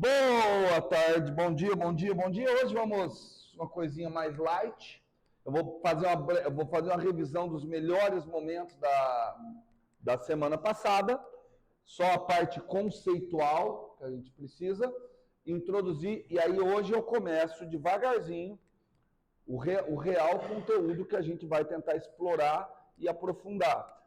Boa tarde, bom dia, bom dia, bom dia. Hoje vamos uma coisinha mais light. Eu vou fazer uma revisão dos melhores momentos da semana passada. Só a parte conceitual que a gente precisa introduzir. E aí hoje eu começo devagarzinho o real conteúdo que a gente vai tentar explorar e aprofundar.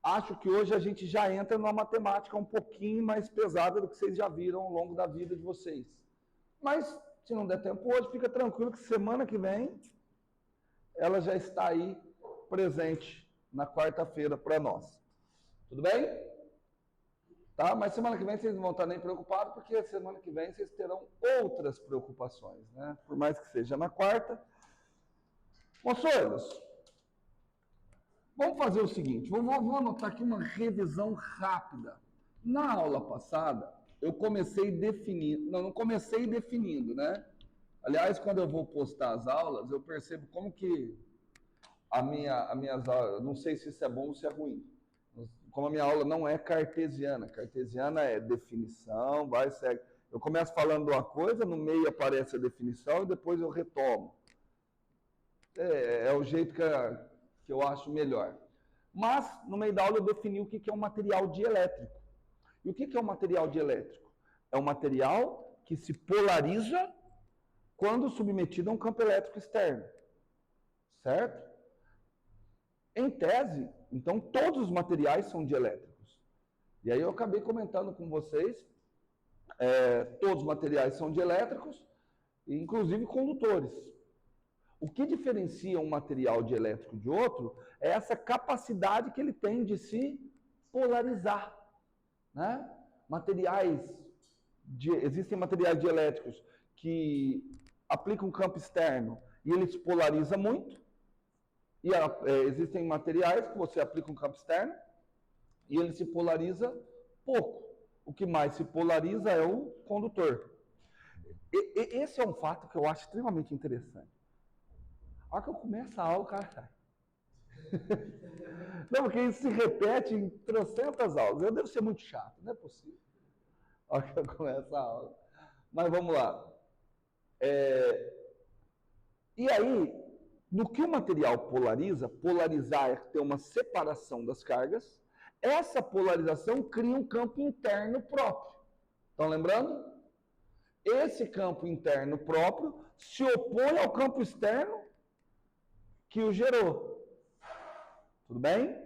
Acho que hoje a gente já entra numa matemática um pouquinho mais pesada do que vocês já viram ao longo da vida de vocês. Mas, se não der tempo hoje, fica tranquilo que semana que vem ela já está aí presente na quarta-feira para nós. Tudo bem? Tá? Mas semana que vem vocês não vão estar nem preocupados, porque semana que vem vocês terão outras preocupações, né? Por mais que seja na quarta. Moçoilos, vamos fazer o seguinte, vamos anotar aqui uma revisão rápida. Na aula passada, eu comecei definindo, não comecei definindo, né? Aliás, quando eu vou postar as aulas, eu percebo como que as minhas aulas, não sei se isso é bom ou se é ruim, como a minha aula não é cartesiana. Cartesiana é definição, vai, segue. Eu começo falando uma coisa, no meio aparece a definição e depois eu retomo. É o jeito que eu acho melhor. Mas, no meio da aula, eu defini o que é um material dielétrico. E o que é um material dielétrico? É um material que se polariza quando submetido a um campo elétrico externo. Certo? Em tese, então, todos os materiais são dielétricos. E aí eu acabei comentando com vocês, todos os materiais são dielétricos, inclusive condutores. O que diferencia um material dielétrico de outro é essa capacidade que ele tem de se polarizar. Né? Existem materiais dielétricos que aplicam um campo externo e ele se polariza muito. E existem materiais que você aplica um campo externo e ele se polariza pouco. O que mais se polariza é o condutor. Esse é um fato que eu acho extremamente interessante. A hora que eu começo a aula, cara. Não, porque isso se repete em trocentas aulas. Eu devo ser muito chato, não é possível. A hora que eu começo a aula. Mas vamos lá. E aí, no que o material polariza, polarizar é ter uma separação das cargas, essa polarização cria um campo interno próprio. Estão lembrando? Esse campo interno próprio se opõe ao campo externo que o gerou. Tudo bem?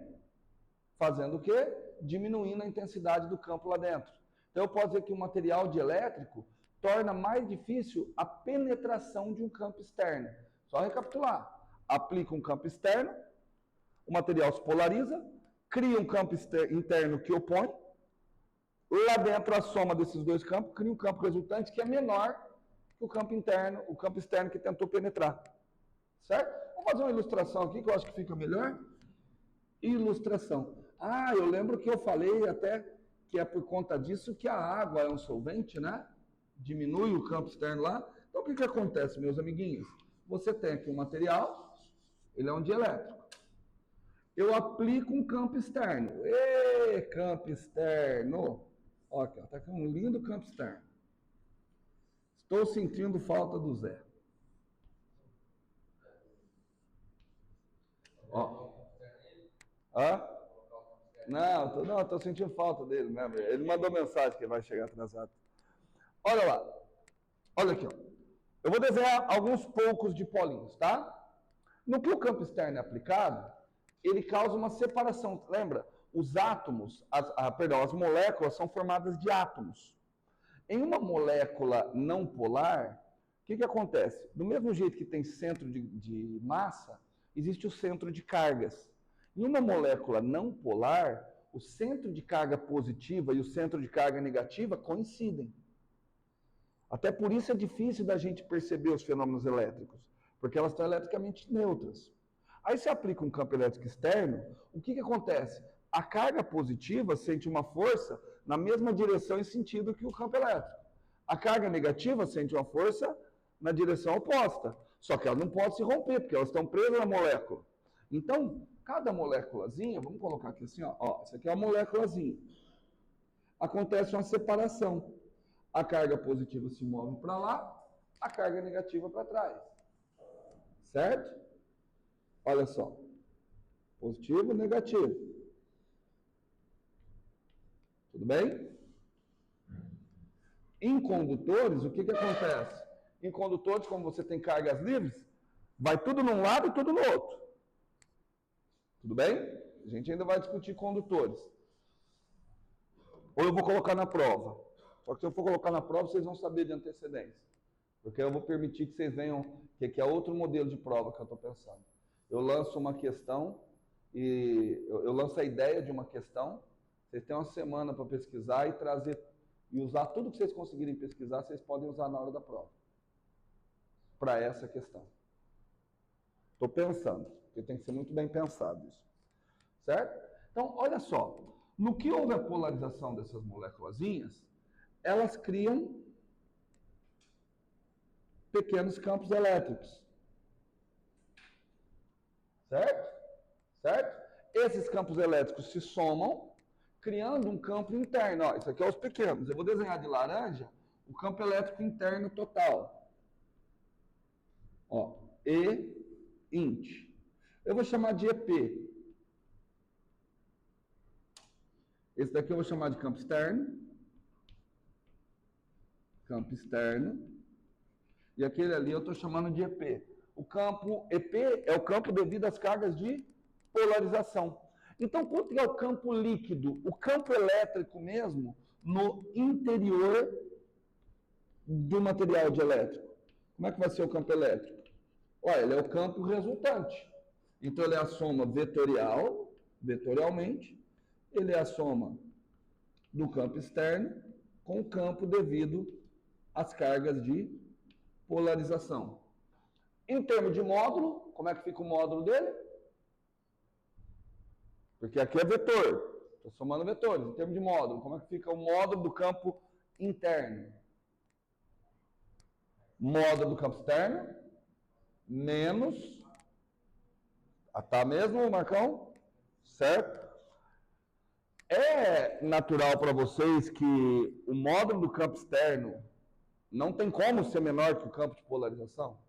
Fazendo o quê? Diminuindo a intensidade do campo lá dentro. Então eu posso dizer que o material dielétrico torna mais difícil a penetração de um campo externo. Só recapitular. Aplica um campo externo, o material se polariza, cria um campo interno que opõe, lá dentro a soma desses dois campos cria um campo resultante que é menor que o campo externo que tentou penetrar. Certo? Vamos fazer uma ilustração aqui que eu acho que fica melhor. Ilustração. Eu lembro que eu falei até que é por conta disso que a água é um solvente, né? Diminui o campo externo lá. Então o que acontece, meus amiguinhos? Você tem aqui um material, ele é um dielétrico. Eu aplico um campo externo. Campo externo. Ó, aqui, tá aqui um lindo campo externo. Estou sentindo falta do Zé. Ó. Não, tô sentindo falta dele mesmo. Ele mandou mensagem que vai chegar atrasado. Olha lá. Olha aqui, ó. Eu vou desenhar alguns poucos dipolinhos, tá? No que o campo externo é aplicado, ele causa uma separação. Lembra? Os átomos, as moléculas são formadas de átomos. Em uma molécula não polar, o que acontece? Do mesmo jeito que tem centro de massa, existe o centro de cargas. Em uma molécula não polar, o centro de carga positiva e o centro de carga negativa coincidem. Até por isso é difícil da gente perceber os fenômenos elétricos, porque elas estão eletricamente neutras. Aí você aplica um campo elétrico externo, o que acontece? A carga positiva sente uma força na mesma direção e sentido que o campo elétrico. A carga negativa sente uma força na direção oposta. Só que ela não pode se romper, porque elas estão presas na molécula. Então, cada moléculazinha, vamos colocar aqui assim, ó, essa aqui é uma moléculazinha. Acontece uma separação. A carga positiva se move para lá, a carga negativa para trás. Certo? Olha só. Positivo, negativo. Tudo bem? Em condutores, o que acontece? Em condutores, como você tem cargas livres, vai tudo num lado e tudo no outro. Tudo bem? A gente ainda vai discutir condutores. Ou eu vou colocar na prova. Só que se eu for colocar na prova, vocês vão saber de antecedência. Porque eu vou permitir que vocês venham, que é outro modelo de prova que eu estou pensando. Eu lanço uma questão, e eu lanço a ideia de uma questão, vocês têm uma semana para pesquisar e trazer, e usar tudo que vocês conseguirem pesquisar, vocês podem usar na hora da prova. Para essa questão. Estou pensando, porque tem que ser muito bem pensado isso. Certo? Então, olha só. No que houve a polarização dessas moléculazinhas, elas criam pequenos campos elétricos. Certo? Certo? Esses campos elétricos se somam, criando um campo interno. Ó, isso aqui é os pequenos. Eu vou desenhar de laranja o campo elétrico interno total. Ó, E-int. Eu vou chamar de EP. Esse daqui eu vou chamar de campo externo. Campo externo. E aquele ali eu estou chamando de EP. O campo EP é o campo devido às cargas de polarização. Então, quanto é o campo líquido? O campo elétrico mesmo no interior do material dielétrico. Como é que vai ser o campo elétrico? Olha, ele é o campo resultante. Então, ele é a soma vetorial, vetorialmente, ele é a soma do campo externo com o campo devido às cargas de polarização. Em termos de módulo, como é que fica o módulo dele? Porque aqui é vetor. Estou somando vetores. Em termos de módulo, como é que fica o módulo do campo interno? Módulo do campo externo menos... Tá mesmo, Marcão? Certo? É natural para vocês que o módulo do campo externo não tem como ser menor que o campo de polarização?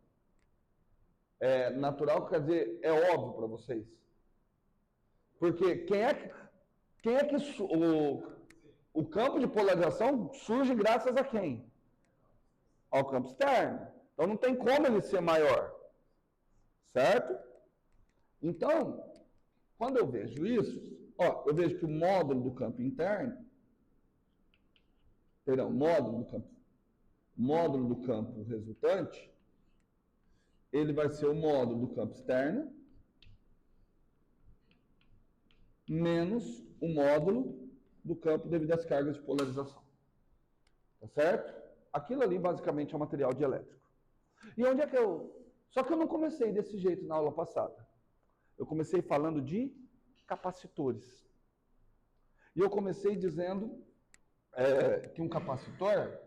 É natural, quer dizer, é óbvio para vocês. Porque quem é que o campo de polarização surge graças a quem? Ao campo externo. Então não tem como ele ser maior. Certo? Então, quando eu vejo isso, ó, eu vejo que o módulo do campo interno, módulo do campo resultante, ele vai ser o módulo do campo externo menos o módulo do campo devido às cargas de polarização. Tá certo? Aquilo ali basicamente é o material dielétrico. E onde é que Só que eu não comecei desse jeito na aula passada. Eu comecei falando de capacitores. E eu comecei dizendo que um capacitor...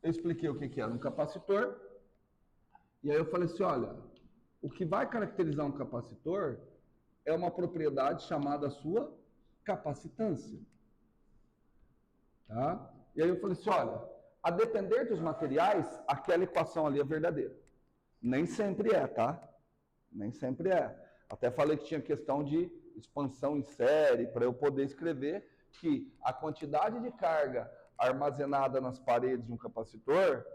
Eu expliquei o que era um capacitor. E aí eu falei assim, olha, o que vai caracterizar um capacitor é uma propriedade chamada sua capacitância. Tá? E aí eu falei assim, olha, a depender dos materiais, aquela equação ali é verdadeira. Nem sempre é, tá? Nem sempre é. Até falei que tinha questão de expansão em série, para eu poder escrever que a quantidade de carga armazenada nas paredes de um capacitor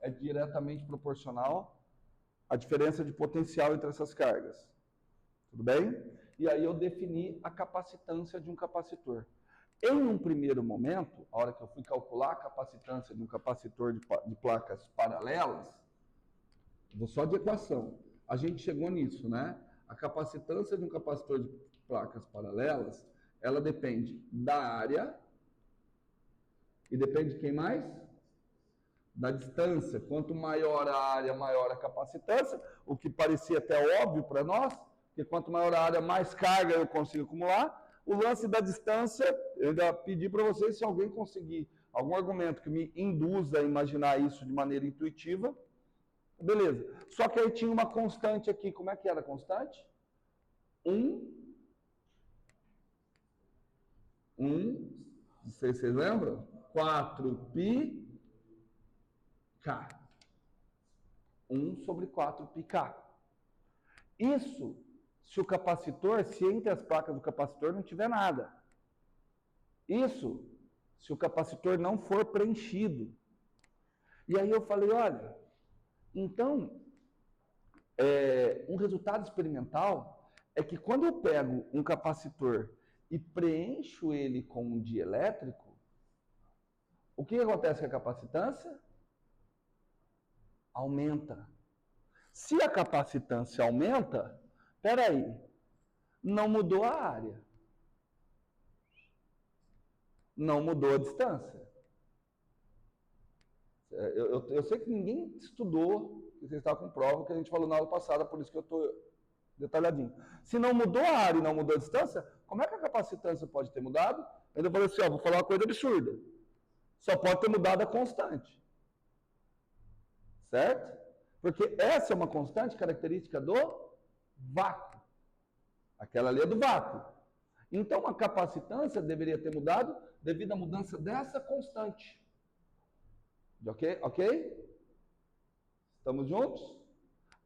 é diretamente proporcional à diferença de potencial entre essas cargas. Tudo bem? E aí eu defini a capacitância de um capacitor. Em um primeiro momento, a hora que eu fui calcular a capacitância de um capacitor de placas paralelas, vou só de equação, a gente chegou nisso, né? A capacitância de um capacitor de placas paralelas, ela depende da área e depende de quem mais? Da distância. Quanto maior a área, maior a capacitância, o que parecia até óbvio para nós, porque quanto maior a área, mais carga eu consigo acumular. O lance da distância, eu ainda pedi para vocês, se alguém conseguir algum argumento que me induza a imaginar isso de maneira intuitiva, beleza. Só que aí tinha uma constante aqui. Como é que era a constante? Não sei se vocês lembram? 4πk. 1 sobre 4πk. Isso se o capacitor, se entre as placas do capacitor não tiver nada. Isso se o capacitor não for preenchido. E aí eu falei, olha, então, um resultado experimental é que quando eu pego um capacitor e preencho ele com um dielétrico, o que acontece com a capacitância? Aumenta. Se a capacitância aumenta, peraí, não mudou a área. Não mudou a distância. Eu sei que ninguém estudou, que você está com prova, que a gente falou na aula passada, por isso que eu estou detalhadinho. Se não mudou a área e não mudou a distância, como é que a capacitância pode ter mudado? Eu ainda falei assim, ó, vou falar uma coisa absurda. Só pode ter mudado a constante. Certo? Porque essa é uma constante característica do vácuo. Aquela ali é do vácuo. Então, a capacitância deveria ter mudado devido à mudança dessa constante. Ok? Ok? Estamos juntos?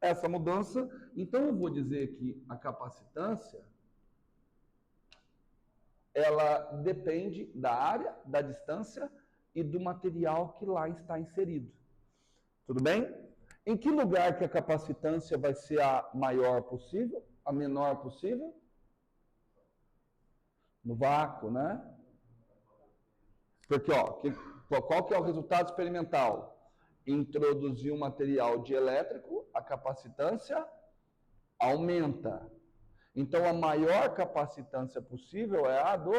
Essa mudança. Então, eu vou dizer que a capacitância, ela depende da área, da distância e do material que lá está inserido. Tudo bem? Em que lugar que a capacitância vai ser a maior possível? A menor possível? No vácuo, né? Porque, ó, qual que é o resultado experimental? Introduzir um material dielétrico, a capacitância aumenta. Então, a maior capacitância possível é a do...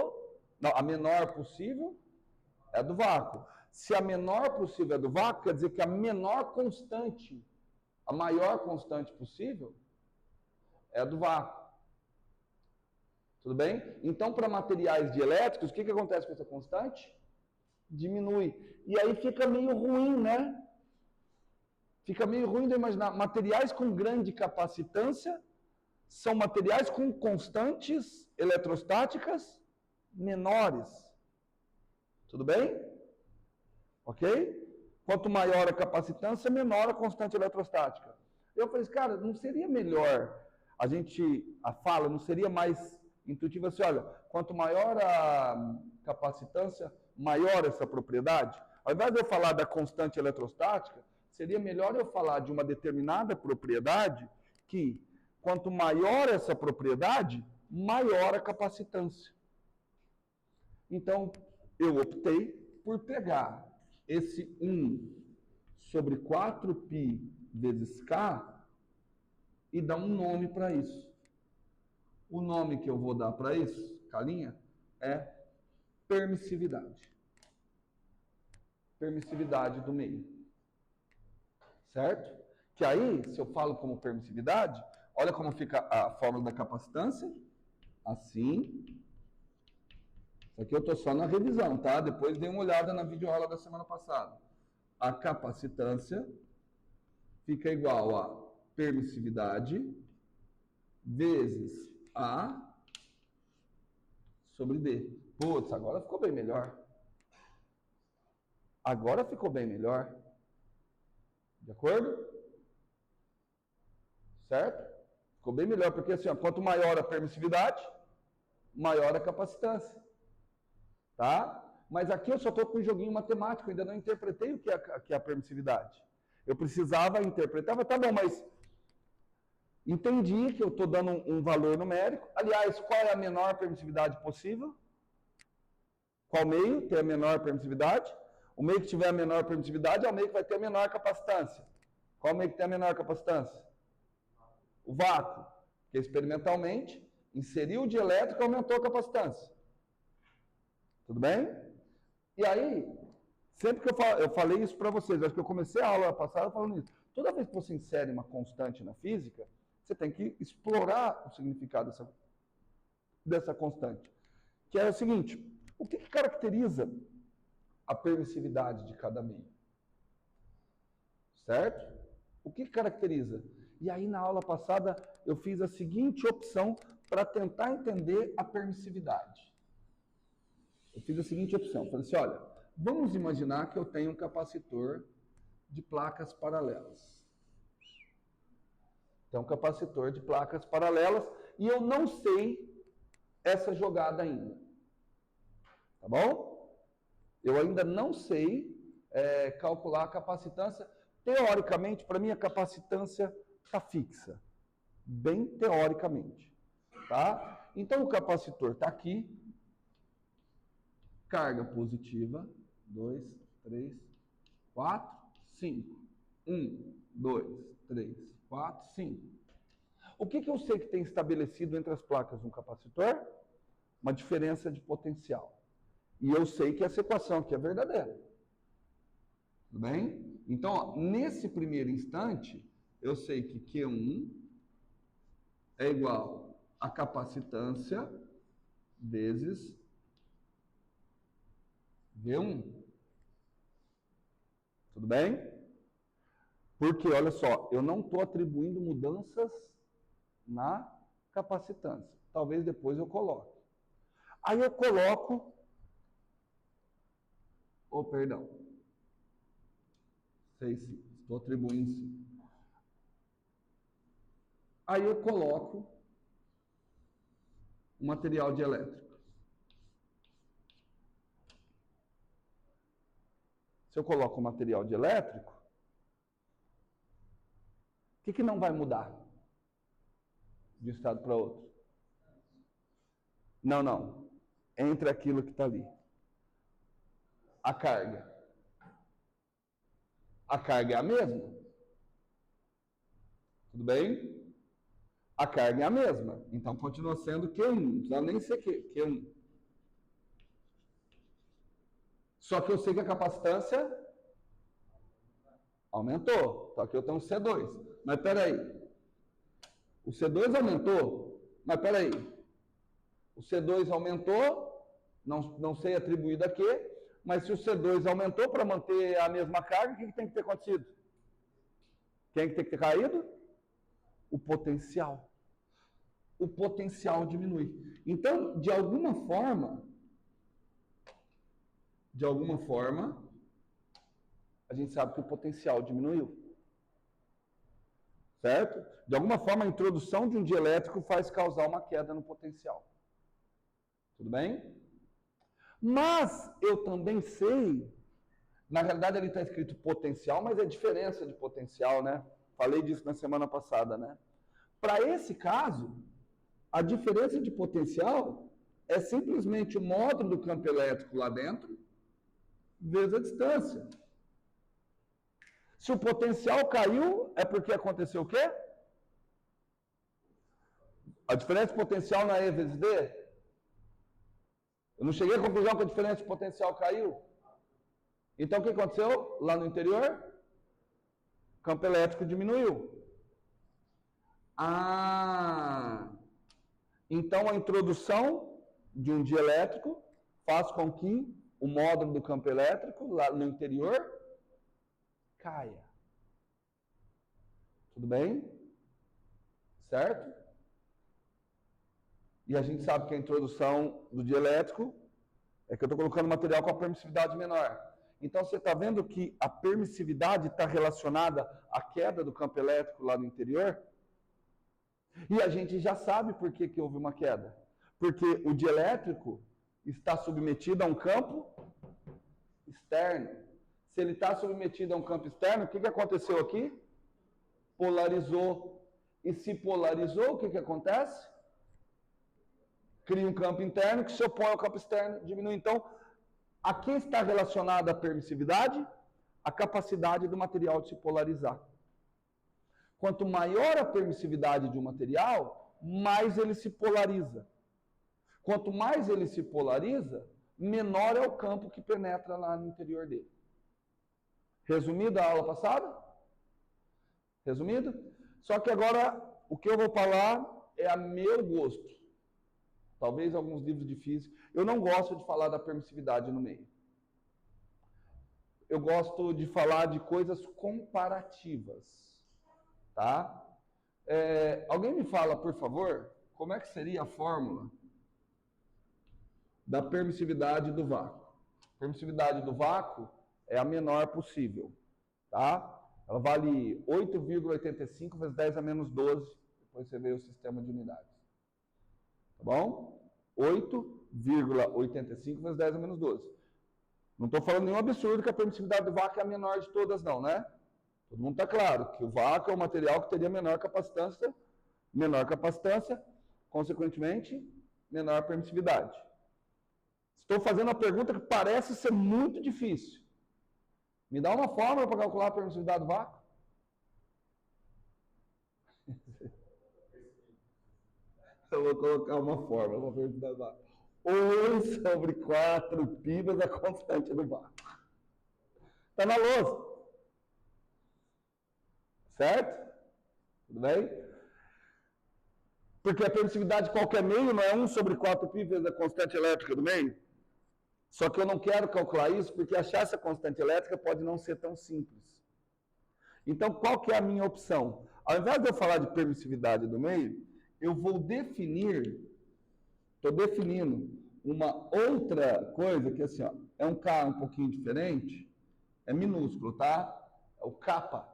Não, a menor possível é a do vácuo. Se a menor possível é do vácuo, quer dizer que a menor constante, a maior constante possível, é a do vácuo. Tudo bem? Então, para materiais dielétricos, o que acontece com essa constante? Diminui. E aí fica meio ruim, né? Fica meio ruim de imaginar. Materiais com grande capacitância são materiais com constantes eletrostáticas menores. Tudo bem? Ok? Quanto maior a capacitância, menor a constante eletrostática. Eu falei, cara, não seria melhor a fala não seria mais intuitiva assim, olha, quanto maior a capacitância, maior essa propriedade? Ao invés de eu falar da constante eletrostática, seria melhor eu falar de uma determinada propriedade que, quanto maior essa propriedade, maior a capacitância. Então, eu optei por pegar esse 1 sobre 4π vezes K e dar um nome para isso. O nome que eu vou dar para isso, Calinha, é permissividade. Permissividade do meio. Certo? Que aí, se eu falo como permissividade, olha como fica a fórmula da capacitância. Assim. Isso aqui eu estou só na revisão, tá? Depois dê uma olhada na videoaula da semana passada. A capacitância fica igual a permissividade vezes A sobre D. Putz, agora ficou bem melhor. Agora ficou bem melhor. De acordo? Certo? Ficou bem melhor, porque assim, ó, quanto maior a permissividade, maior a capacitância. Tá? Mas aqui eu só estou com um joguinho matemático, ainda não interpretei o que é a permissividade. Eu precisava interpretar, tá bom, mas entendi que eu estou dando um valor numérico. Aliás, qual é a menor permissividade possível? Qual meio tem a menor permissividade? O meio que tiver a menor permissividade é o meio que vai ter a menor capacitância. Qual meio que tem a menor capacitância? O vácuo, que experimentalmente inseriu o dielétrico e aumentou a capacitância. Tudo bem? E aí, sempre que eu falei isso para vocês, acho que eu comecei a aula passada falando isso. Toda vez que você insere uma constante na física, você tem que explorar o significado dessa constante. Que é o seguinte, o que caracteriza a permissividade de cada meio? Certo? O que caracteriza? E aí, na aula passada, eu fiz a seguinte opção para tentar entender a permissividade. Eu fiz a seguinte opção. Falei assim, olha, Vamos imaginar que eu tenho um capacitor de placas paralelas. Então, um capacitor de placas paralelas e eu não sei essa jogada ainda. Tá bom? Eu ainda não sei calcular a capacitância. Teoricamente, para mim, a capacitância está fixa. Bem teoricamente. Tá? Então, o capacitor está aqui. Carga positiva. 2, 3, 4, 5. 1, 2, 3, 4, 5. O que eu sei que tem estabelecido entre as placas de um capacitor? Uma diferença de potencial. E eu sei que essa equação aqui é verdadeira. Tudo bem? Então, ó, nesse primeiro instante, eu sei que Q1 é igual a capacitância vezes V1. Tudo bem? Porque, olha só, eu não estou atribuindo mudanças na capacitância. Talvez depois eu coloque. Aí eu coloco... Oh, perdão. Sei sim, estou atribuindo sim. Aí eu coloco o material de elétrico. Se eu coloco o material de elétrico, o que não vai mudar de um estado para outro? Não. Entre aquilo que está ali. A carga. A carga é a mesma. Tudo bem? A carga é a mesma. Então continua sendo Q1. Não precisa nem ser Q1. Só que eu sei que a capacitância aumentou. Só que eu tenho um C2. Mas peraí. O C2 aumentou. Mas peraí. O C2 aumentou. Não sei atribuído a quê. Mas se o C2 aumentou para manter a mesma carga, o que tem que ter acontecido? Quem que tem que ter caído? O potencial. O potencial diminui. Então, de alguma forma, a gente sabe que o potencial diminuiu. Certo? De alguma forma, a introdução de um dielétrico faz causar uma queda no potencial. Tudo bem? Mas eu também sei, na realidade ali está escrito potencial, mas é diferença de potencial, né? Falei disso na semana passada, né? Para esse caso, a diferença de potencial é simplesmente o módulo do campo elétrico lá dentro vezes a distância. Se o potencial caiu, é porque aconteceu o quê? A diferença de potencial não é E vezes D? Eu não cheguei à conclusão que a diferença de potencial caiu. Então, o que aconteceu lá no interior? O campo elétrico diminuiu. Então a introdução de um dielétrico faz com que o módulo do campo elétrico lá no interior caia. Tudo bem? Certo? E a gente sabe que a introdução do dielétrico é que eu estou colocando material com a permissividade menor. Então você está vendo que a permissividade está relacionada à queda do campo elétrico lá no interior? E a gente já sabe por que houve uma queda. Porque o dielétrico está submetido a um campo externo. Se ele está submetido a um campo externo, o que aconteceu aqui? Polarizou. E se polarizou, o que acontece? Cria um campo interno que se opõe ao campo externo, diminui. Então, a que está relacionada a permissividade? A capacidade do material de se polarizar. Quanto maior a permissividade de um material, mais ele se polariza. Quanto mais ele se polariza, menor é o campo que penetra lá no interior dele. Resumido a aula passada? Resumido? Só que agora, o que eu vou falar é a meu gosto. Talvez alguns livros de física. Eu não gosto de falar da permissividade no meio. Eu gosto de falar de coisas comparativas. Tá? Alguém me fala, por favor, como é que seria a fórmula da permissividade do vácuo? permissividade do vácuo é a menor possível, tá? Ela vale 8,85 vezes 10 a menos 12, depois você vê o sistema de unidades. Tá bom? 8,85 vezes 10 a menos 12. Não estou falando nenhum absurdo que a permissividade do vácuo é a menor de todas, não, né? Todo mundo está claro que o vácuo é um material que teria menor capacitância, consequentemente, menor permissividade. Estou fazendo uma pergunta que parece ser muito difícil. Me dá uma fórmula para calcular a permissividade do vácuo? Eu vou colocar uma fórmula para a permissividade do vácuo. 1 sobre 4 π vezes a constante do vácuo. Está na lousa. Certo? Tudo bem? Porque a permissividade de qualquer meio não é 1 sobre 4 π vezes a constante elétrica do meio. Só que eu não quero calcular isso porque achar essa constante elétrica pode não ser tão simples. Então, qual que é a minha opção? Ao invés de eu falar de permissividade do meio, eu vou estou definindo uma outra coisa que assim, ó, é um K um pouquinho diferente, é minúsculo, tá? É o kappa,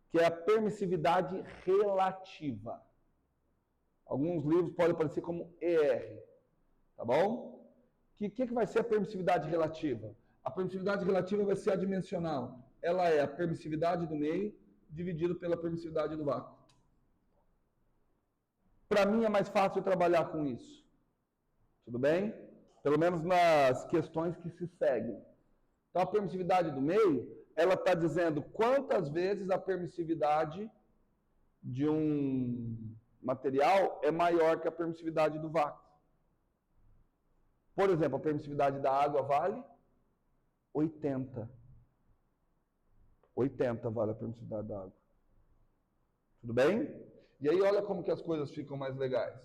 que é a permissividade relativa. Alguns livros podem aparecer como ER, tá bom? O que vai ser a permissividade relativa? A permissividade relativa vai ser adimensional. Ela é a permissividade do meio dividido pela permissividade do vácuo. Para mim é mais fácil trabalhar com isso. Tudo bem? Pelo menos nas questões que se seguem. Então a permissividade do meio, ela está dizendo quantas vezes a permissividade de um material é maior que a permissividade do vácuo. Por exemplo, a permissividade da água vale 80. 80 vale a permissividade da água. Tudo bem? E aí olha como que as coisas ficam mais legais.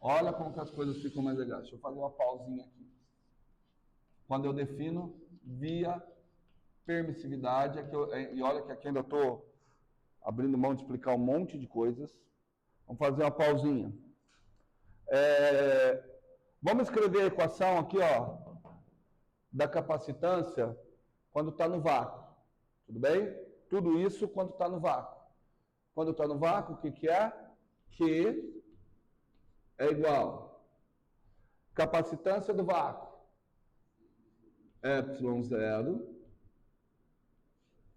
Olha como que as coisas ficam mais legais. Deixa eu fazer uma pausinha aqui. Quando eu defino via permissividade, e olha que aqui ainda estou abrindo mão de explicar um monte de coisas. Vamos fazer uma pausinha. Vamos escrever a equação aqui, ó, da capacitância quando está no vácuo. Tudo bem? Tudo isso quando está no vácuo. Quando está no vácuo, o que é? Q é igual. Capacitância do vácuo. ε0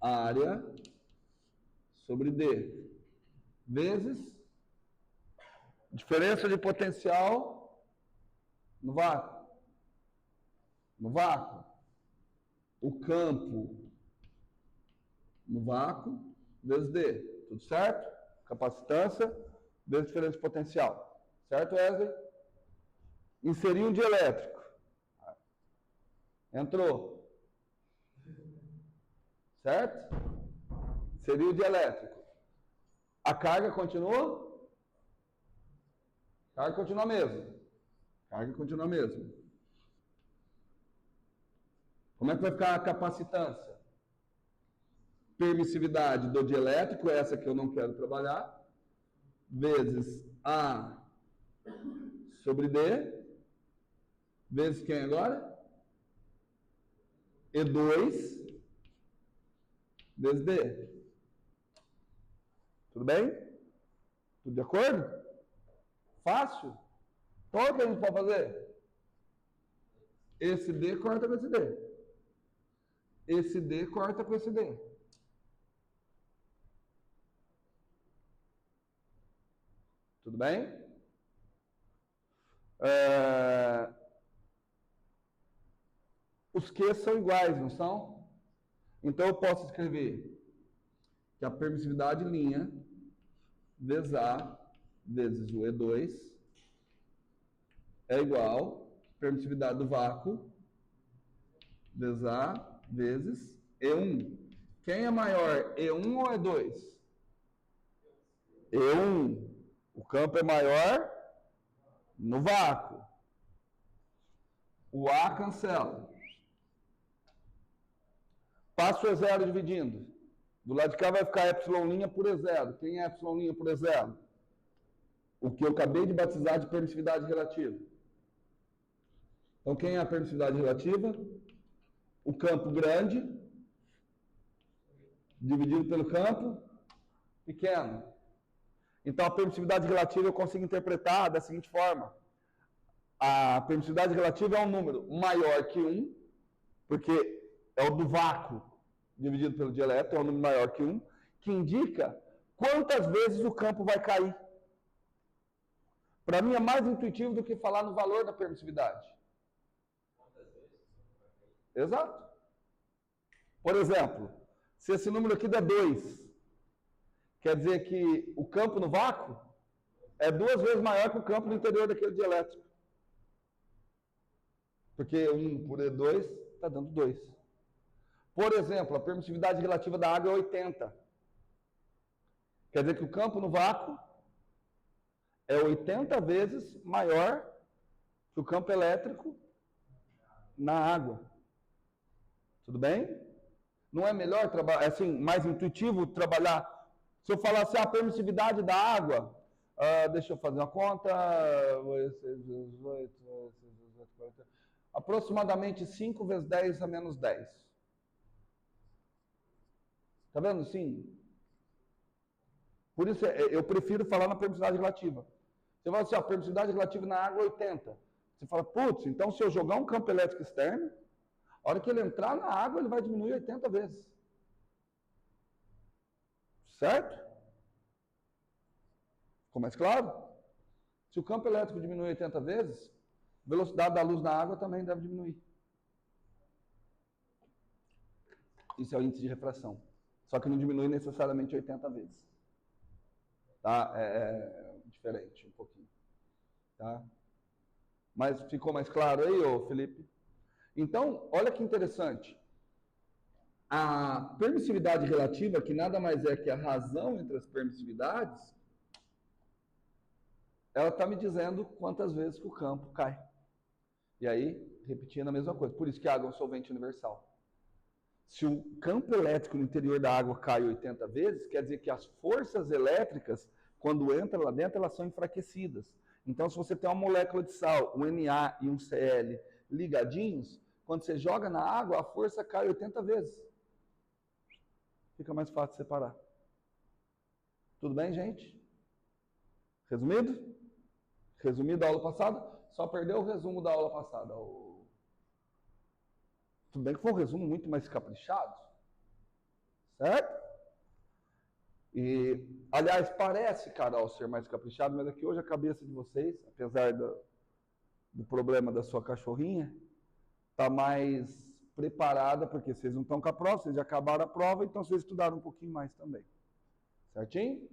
área sobre D vezes diferença de potencial no vácuo. No vácuo. O campo no vácuo vezes D. Tudo certo? Capacitância vezes diferença de potencial. Certo, Wesley? Inserir um dielétrico. Entrou. Certo? Inserir o dielétrico. A carga continua? A carga continua a mesma. A carga continua a mesma. Como é que vai ficar a capacitância? Permissividade do dielétrico, essa que eu não quero trabalhar, vezes A sobre D, vezes quem agora? E2 vezes D. Tudo bem? Tudo de acordo? Fácil? Então, o que a gente pode fazer? Esse D corta com esse D. Esse D corta com esse D. Tudo bem? Os Q são iguais, não são? Então eu posso escrever que a permissividade linha vezes A vezes o E2 é igual a permissividade do vácuo vezes A vezes E1. Quem é maior, E1 ou E2? E1. O campo é maior no vácuo. O A cancela. Passo o E0 dividindo. Do lado de cá vai ficar Y' por E0. Quem é Y' por E0? O que eu acabei de batizar de permissividade relativa. Então, quem é a permissividade relativa? O campo grande, dividido pelo campo pequeno. Então, a permissividade relativa eu consigo interpretar da seguinte forma. A permissividade relativa é um número maior que 1, porque é o do vácuo dividido pelo dielétrico, é um número maior que 1, que indica quantas vezes o campo vai cair. Para mim é mais intuitivo do que falar no valor da permissividade. Exato. Por exemplo, se esse número aqui der 2, quer dizer que o campo no vácuo é 2 vezes maior que o campo no interior daquele dielétrico. Porque 1 por 2 está dando 2. Por exemplo, a permissividade relativa da água é 80. Quer dizer que o campo no vácuo é 80 vezes maior que o campo elétrico na água. Tudo bem? Não é melhor trabalhar, assim, mais intuitivo trabalhar? Se eu falar assim, a permissividade da água, deixa eu fazer uma conta, aproximadamente 5 vezes 10 a menos 10. Tá vendo? Sim. Por isso eu prefiro falar na permissividade relativa. Você fala assim, a permissividade relativa na água é 80. Você fala, putz, então se eu jogar um campo elétrico externo, a hora que ele entrar na água, ele vai diminuir 80 vezes. Certo? Ficou mais claro? Se o campo elétrico diminui 80 vezes, a velocidade da luz na água também deve diminuir. Isso é o índice de refração. Só que não diminui necessariamente 80 vezes. Tá? É diferente um pouquinho. Tá? Mas ficou mais claro aí, ô Felipe? Então, olha que interessante. A permissividade relativa, que nada mais é que a razão entre as permissividades, ela está me dizendo quantas vezes que o campo cai. E aí, repetindo a mesma coisa. Por isso que a água é um solvente universal. Se o campo elétrico no interior da água cai 80 vezes, quer dizer que as forças elétricas, quando entram lá dentro, elas são enfraquecidas. Então, se você tem uma molécula de sal, um Na e um Cl ligadinhos, quando você joga na água, a força cai 80 vezes. Fica mais fácil separar. Tudo bem, gente? Resumido? Resumido da aula passada? Só perdeu o resumo da aula passada. Tudo bem que foi um resumo muito mais caprichado. Certo? E, aliás, parece, Carol, ser mais caprichado, mas aqui hoje a cabeça de vocês, apesar do problema da sua cachorrinha, está mais preparada, porque vocês não estão com a prova, vocês já acabaram a prova, então vocês estudaram um pouquinho mais também. Certinho?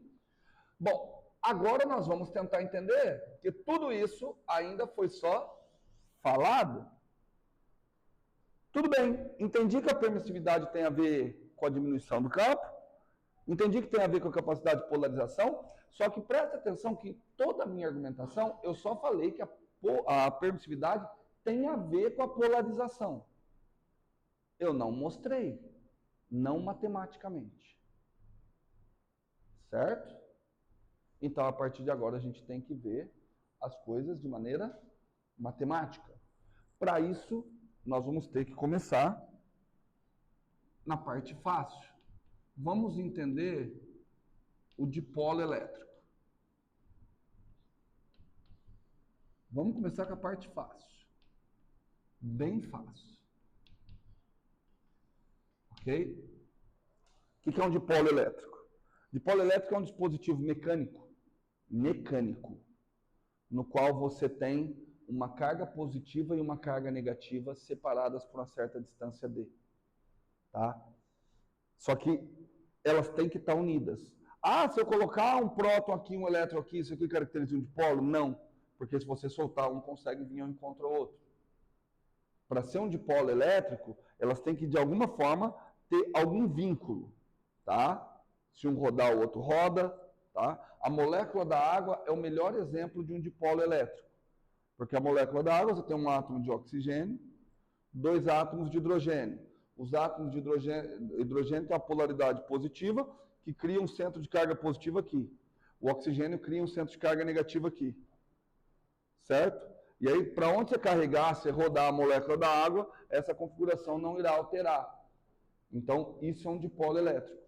Bom, agora nós vamos tentar entender que tudo isso ainda foi só falado. Tudo bem, entendi que a permissividade tem a ver com a diminuição do campo, entendi que tem a ver com a capacidade de polarização, só que presta atenção que toda a minha argumentação, eu só falei que a permissividade tem a ver com a polarização. Eu não mostrei, não matematicamente. Certo? Então, a partir de agora, a gente tem que ver as coisas de maneira matemática. Para isso, nós vamos ter que começar na parte fácil. Vamos entender o dipolo elétrico. Vamos começar com a parte fácil. Bem fácil. Ok? O que é um dipolo elétrico? Dipolo elétrico é um dispositivo mecânico, no qual você tem uma carga positiva e uma carga negativa separadas por uma certa distância d. Tá? Só que elas têm que estar unidas. Ah, se eu colocar um próton aqui, um elétron aqui, isso aqui caracteriza um dipolo? Não, porque se você soltar um, consegue vir um encontro ao outro. Para ser um dipolo elétrico, elas têm que, de alguma forma, ter algum vínculo. Tá? Se um rodar, o outro roda. Tá? A molécula da água é o melhor exemplo de um dipolo elétrico. Porque a molécula da água, você tem um átomo de oxigênio, 2 átomos de hidrogênio. Os átomos de hidrogênio têm a polaridade positiva, que cria um centro de carga positiva aqui. O oxigênio cria um centro de carga negativa aqui. Certo? E aí, para onde você carregar, você rodar a molécula da água, essa configuração não irá alterar. Então, isso é um dipolo elétrico.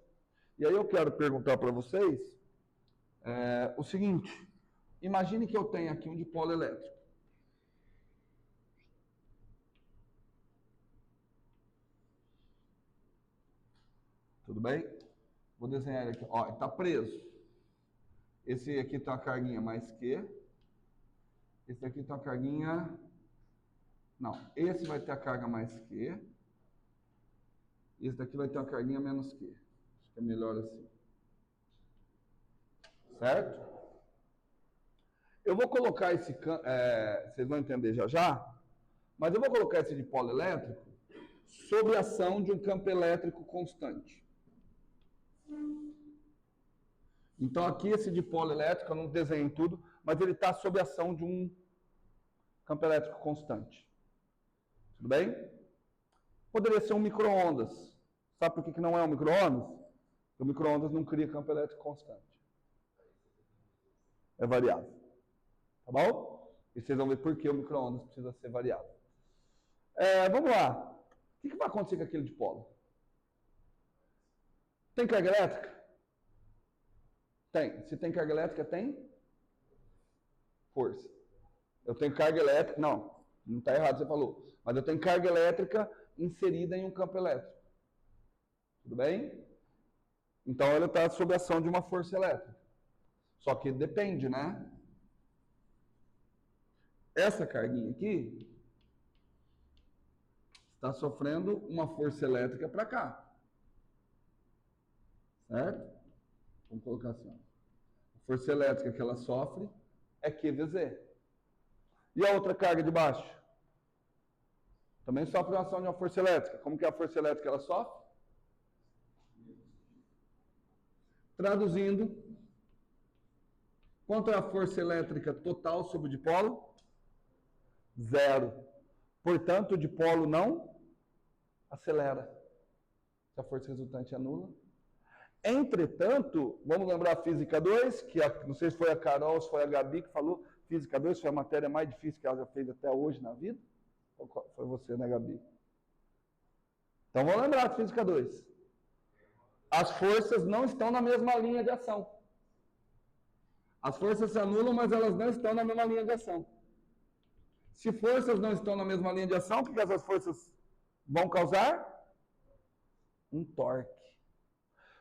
E aí eu quero perguntar para vocês o seguinte. Imagine que eu tenho aqui um dipolo elétrico. Tudo bem? Vou desenhar ele aqui. Ó, ele está preso. Esse aqui tem uma carguinha mais Q. Esse aqui tem uma carguinha... Não, esse vai ter a carga mais Q. Esse daqui vai ter uma carguinha menos Q. Acho que é melhor assim. Certo? Eu vou colocar esse... vocês vão entender já já. Mas eu vou colocar esse dipolo elétrico sob a ação de um campo elétrico constante. Então aqui esse dipolo elétrico, eu não desenhei tudo, mas ele está sob a ação de um campo elétrico constante. Tudo bem? Poderia ser um micro-ondas. Sabe por que não é um micro-ondas? Porque o micro-ondas não cria campo elétrico constante. É variável. Tá bom? E vocês vão ver por que o micro-ondas precisa ser variável. Vamos lá. O que vai acontecer com aquele dipolo? Tem carga elétrica? Tem. Se tem carga elétrica, tem força. Eu tenho carga elétrica... Não está errado, você falou. Mas eu tenho carga elétrica inserida em um campo elétrico. Tudo bem? Então, ele está sob a ação de uma força elétrica. Só que depende, né? Essa carguinha aqui está sofrendo uma força elétrica para cá. Certo? Vamos colocar assim. A força elétrica que ela sofre é QVZ. E a outra carga de baixo? Também sofre uma ação de uma força elétrica. Como que é a força elétrica que ela sofre? Traduzindo, quanto é a força elétrica total sobre o dipolo? 0. Portanto, o dipolo não acelera. Se a força resultante é nula. Entretanto, vamos lembrar a física 2, que não sei se foi a Carol ou se foi a Gabi que falou, física 2 foi a matéria mais difícil que ela já fez até hoje na vida. Ou foi você, né, Gabi? Então vamos lembrar de física 2. As forças não estão na mesma linha de ação. As forças se anulam, mas elas não estão na mesma linha de ação. Se forças não estão na mesma linha de ação, o que essas forças vão causar? Um torque.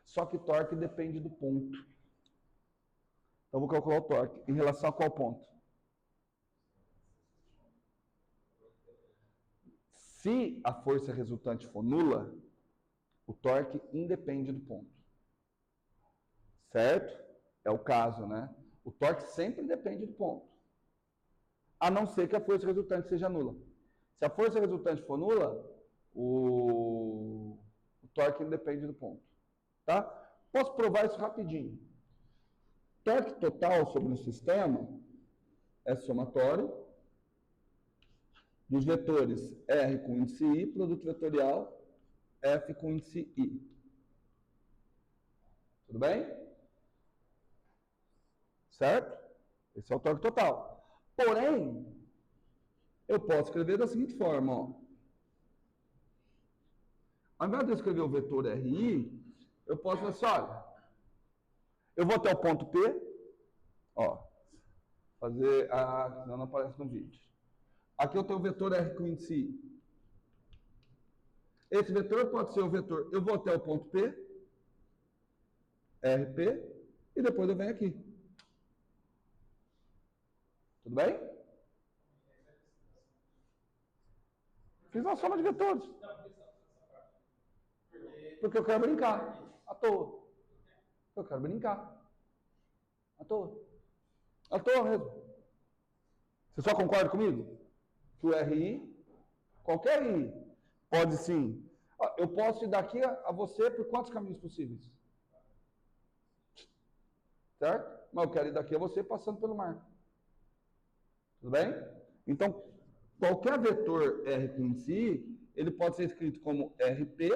Só que torque depende do ponto. Então, vou calcular o torque. Em relação a qual ponto? Se a força resultante for nula, o torque independe do ponto. Certo? É o caso, né? O torque sempre depende do ponto. A não ser que a força resultante seja nula. Se a força resultante for nula, o torque independe do ponto. Tá? Posso provar isso rapidinho. Torque total sobre um sistema é somatório dos vetores R com índice I, produto vetorial F com índice I. Tudo bem? Certo? Esse é o torque total. Porém, eu posso escrever da seguinte forma, ó. Ao invés de eu escrever o vetor RI, eu posso fazer assim, olha, eu vou até o ponto P, ó, fazer a... não aparece no vídeo. Aqui eu tenho o vetor R com índice I. Esse vetor pode ser o vetor, eu vou até o ponto P, RP, e depois eu venho aqui. Tudo bem? Fiz uma soma de vetores. Porque eu quero brincar. À toa. Eu quero brincar. À toa. À toa mesmo. Você só concorda comigo? Que o RI, qualquer RI, pode sim. Eu posso ir daqui a você por quantos caminhos possíveis? Certo? Mas eu quero ir daqui a você passando pelo mar. Tudo bem? Então, qualquer vetor R com índice I, ele pode ser escrito como RP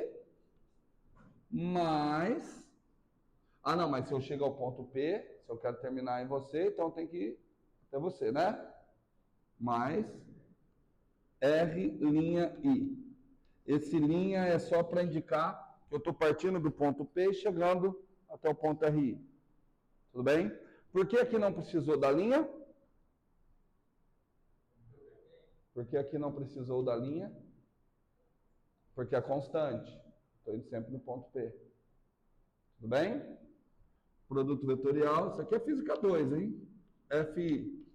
mais... Ah, não, mas se eu chego ao ponto P, se eu quero terminar em você, então eu tenho que ir até você, né? mais R'I. Esse linha é só para indicar que eu estou partindo do ponto P e chegando até o ponto RI. Tudo bem? Por que aqui não precisou da linha? Por que aqui não precisou da linha? Porque é constante. Estou indo sempre no ponto P. Tudo bem? Produto vetorial. Isso aqui é física 2, hein? FI.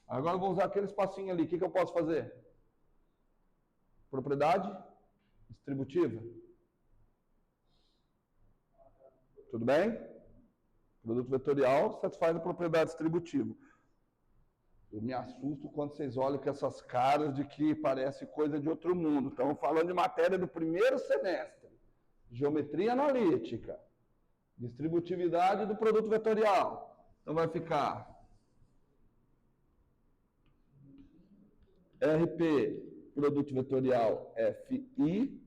Agora eu vou usar aquele espacinho ali. O que eu posso fazer? Propriedade distributiva. Tudo bem? Produto vetorial satisfaz a propriedade distributiva. Eu me assusto quando vocês olham com essas caras de que parece coisa de outro mundo. Estamos falando de matéria do primeiro semestre. Geometria analítica. Distributividade do produto vetorial. Então vai ficar RP, produto vetorial FI,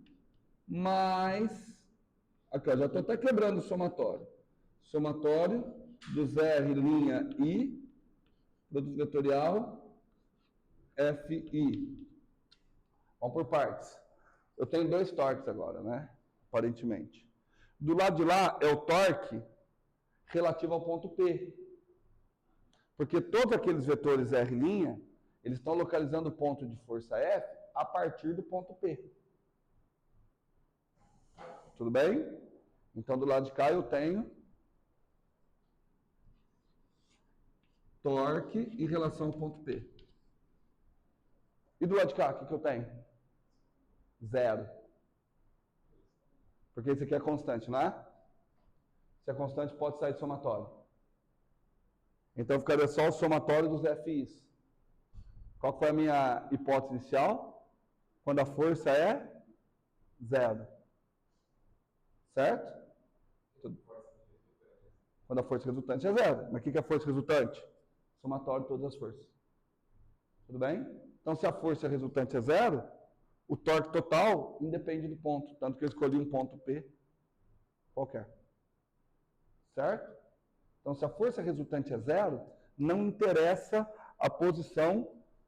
mais... Aqui, ó, já estou até quebrando o somatório. Somatório dos R', produto vetorial FI. Vamos por partes. Eu tenho 2 torques agora, né? Aparentemente. Do lado de lá é o torque relativo ao ponto P. Porque todos aqueles vetores R', eles estão localizando o ponto de força F a partir do ponto P. Tudo bem? Então, do lado de cá eu tenho torque em relação ao ponto P. E do lado de cá, o que eu tenho? 0. Porque isso aqui é constante, não é? Se é constante, pode sair de somatório. Então, ficaria só o somatório dos FIs. Qual foi a minha hipótese inicial? Quando a força é 0. Certo? Quando a força resultante é 0. Mas o que é a força resultante? Somatório de todas as forças. Tudo bem? Então, se a força resultante é 0, o torque total independe do ponto. Tanto que eu escolhi um ponto P qualquer. Certo? Então, se a força resultante é 0, não interessa a posição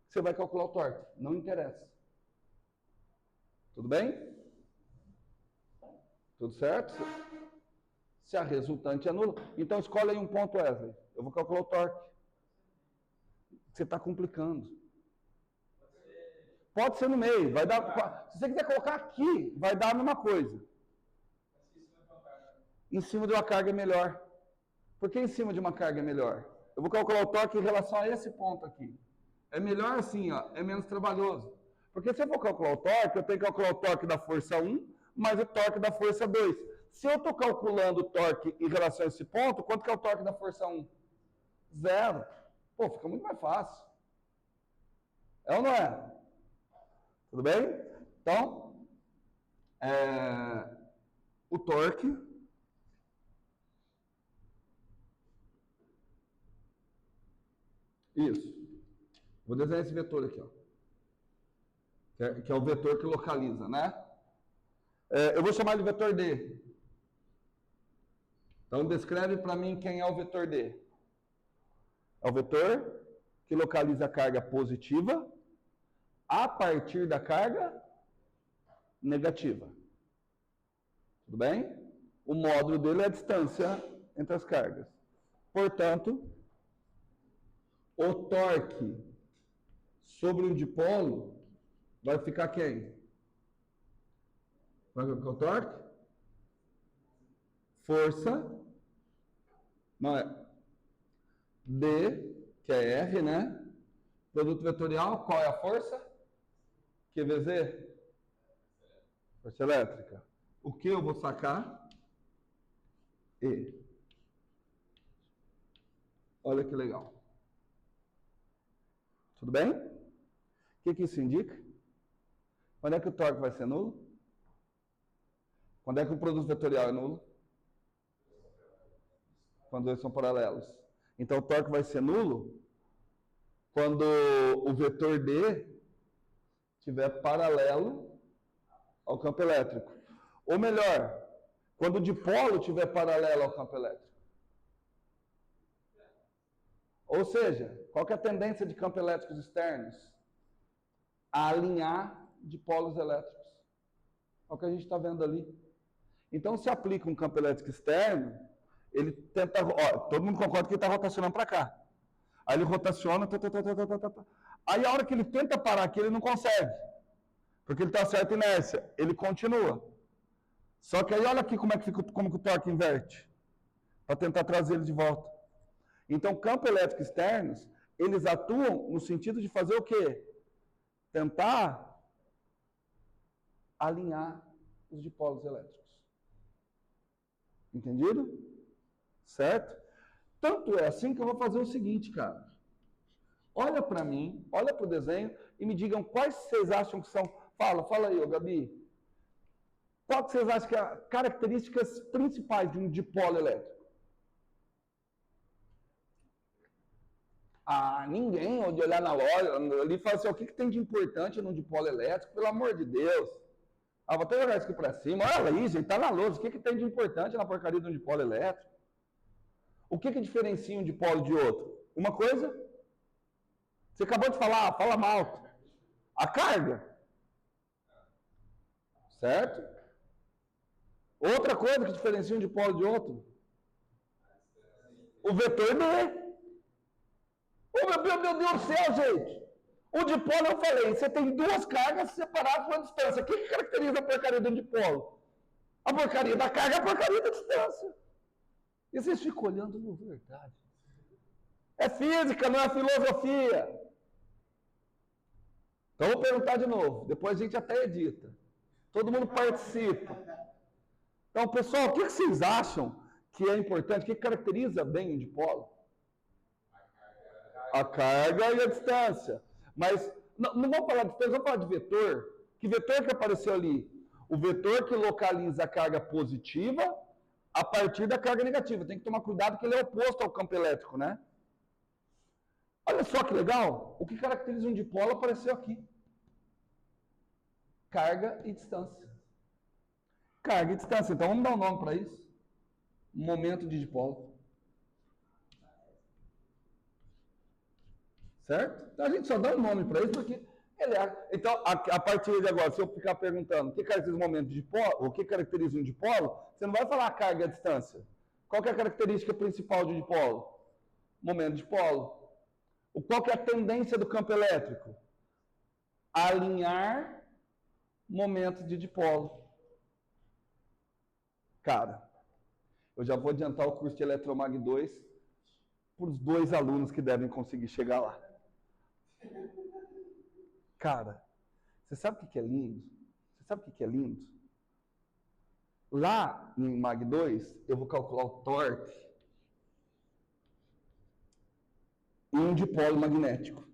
que você vai calcular o torque. Não interessa. Tudo bem? Tudo certo? Se a resultante é nula, então escolhe aí um ponto, Wesley. Eu vou calcular o torque. Você está complicando. Pode ser no meio. Vai dar, se você quiser colocar aqui, vai dar a mesma coisa. Em cima de uma carga é melhor. Por que em cima de uma carga é melhor? Eu vou calcular o torque em relação a esse ponto aqui. É melhor assim, ó, é menos trabalhoso. Porque se eu for calcular o torque, eu tenho que calcular o torque da força 1 mais o torque da força 2. Se eu estou calculando o torque em relação a esse ponto, quanto que é o torque da força 1? 0. Pô, fica muito mais fácil. É ou não é? Tudo bem? Então, o torque isso. Vou desenhar esse vetor aqui, ó. Que é o vetor que localiza, né? Eu vou chamar de vetor D. Então, descreve para mim quem é o vetor D. É o vetor que localiza a carga positiva a partir da carga negativa. Tudo bem? O módulo dele é a distância entre as cargas. Portanto, o torque sobre o dipolo vai ficar quem? Vai ficar o torque? Força. Não é? D, que é R, né? Produto vetorial, qual é a força? QVZ? Força elétrica. O que eu vou sacar? E. Olha que legal. Tudo bem? O que isso indica? Quando é que o torque vai ser nulo? Quando é que o produto vetorial é nulo? Quando eles são paralelos. Então o torque vai ser nulo quando o vetor D estiver paralelo ao campo elétrico. Ou melhor, quando o dipolo estiver paralelo ao campo elétrico. Ou seja, qual que é a tendência de campos elétricos externos? A alinhar dipolos elétricos. É o que a gente está vendo ali. Então, se aplica um campo elétrico externo, ele tenta... Ó, todo mundo concorda que ele está rotacionando para cá. Aí ele rotaciona... Aí a hora que ele tenta parar aqui, ele não consegue. Porque ele está certa inércia. Ele continua. Só que aí olha aqui como que o torque inverte. Para tentar trazer ele de volta. Então, campos elétricos externos, eles atuam no sentido de fazer o quê? Tentar alinhar os dipolos elétricos. Entendido? Certo? Tanto é assim que eu vou fazer o seguinte, cara. Olha para mim, olha para o desenho e me digam quais vocês acham que são... Fala aí, ô Gabi. Qual que vocês acham que são as características principais de um dipolo elétrico? Ah, ninguém, de olhar na loja, ali fala assim, o que tem de importante num dipolo elétrico? Pelo amor de Deus. Ah, vou até jogar isso aqui para cima. Olha aí, gente, tá na lousa. O que tem de importante na porcaria de um dipolo elétrico? O que diferencia um dipolo de outro? Uma coisa, você acabou de falar, fala mal. A carga. Certo? Outra coisa que diferencia um dipolo de outro? O vetor D. Oh, meu Deus do céu, gente. O dipolo, eu falei, você tem duas cargas separadas por uma distância. O que caracteriza a porcaria do dipolo? A porcaria da carga é a porcaria da distância. E vocês ficam olhando, não é verdade. É física, não é filosofia. Então, eu vou perguntar de novo. Depois a gente até edita. Todo mundo participa. Então, pessoal, o que vocês acham que é importante? O que caracteriza bem um dipolo? A carga e a distância. Mas não vamos falar de distância, vamos falar de vetor. Que vetor que apareceu ali? O vetor que localiza a carga positiva a partir da carga negativa. Tem que tomar cuidado que ele é oposto ao campo elétrico, né? Olha só que legal. O que caracteriza um dipolo apareceu aqui. Carga e distância. Carga e distância. Então vamos dar um nome para isso. Momento de dipolo. Certo? Então a gente só dá um nome para isso porque ele é. Então, a partir de agora, se eu ficar perguntando o que caracteriza um momento de dipolo, o que caracteriza um dipolo, você não vai falar a carga e a distância. Qual que é a característica principal de um dipolo? Momento de dipolo. Qual que é a tendência do campo elétrico? Alinhar momentos de dipolo. Cara, eu já vou adiantar o curso de Eletromag 2 para os 2 alunos que devem conseguir chegar lá. Cara, você sabe o que é lindo? Você sabe o que é lindo? Lá em Mag 2, eu vou calcular o torque em um dipolo magnético.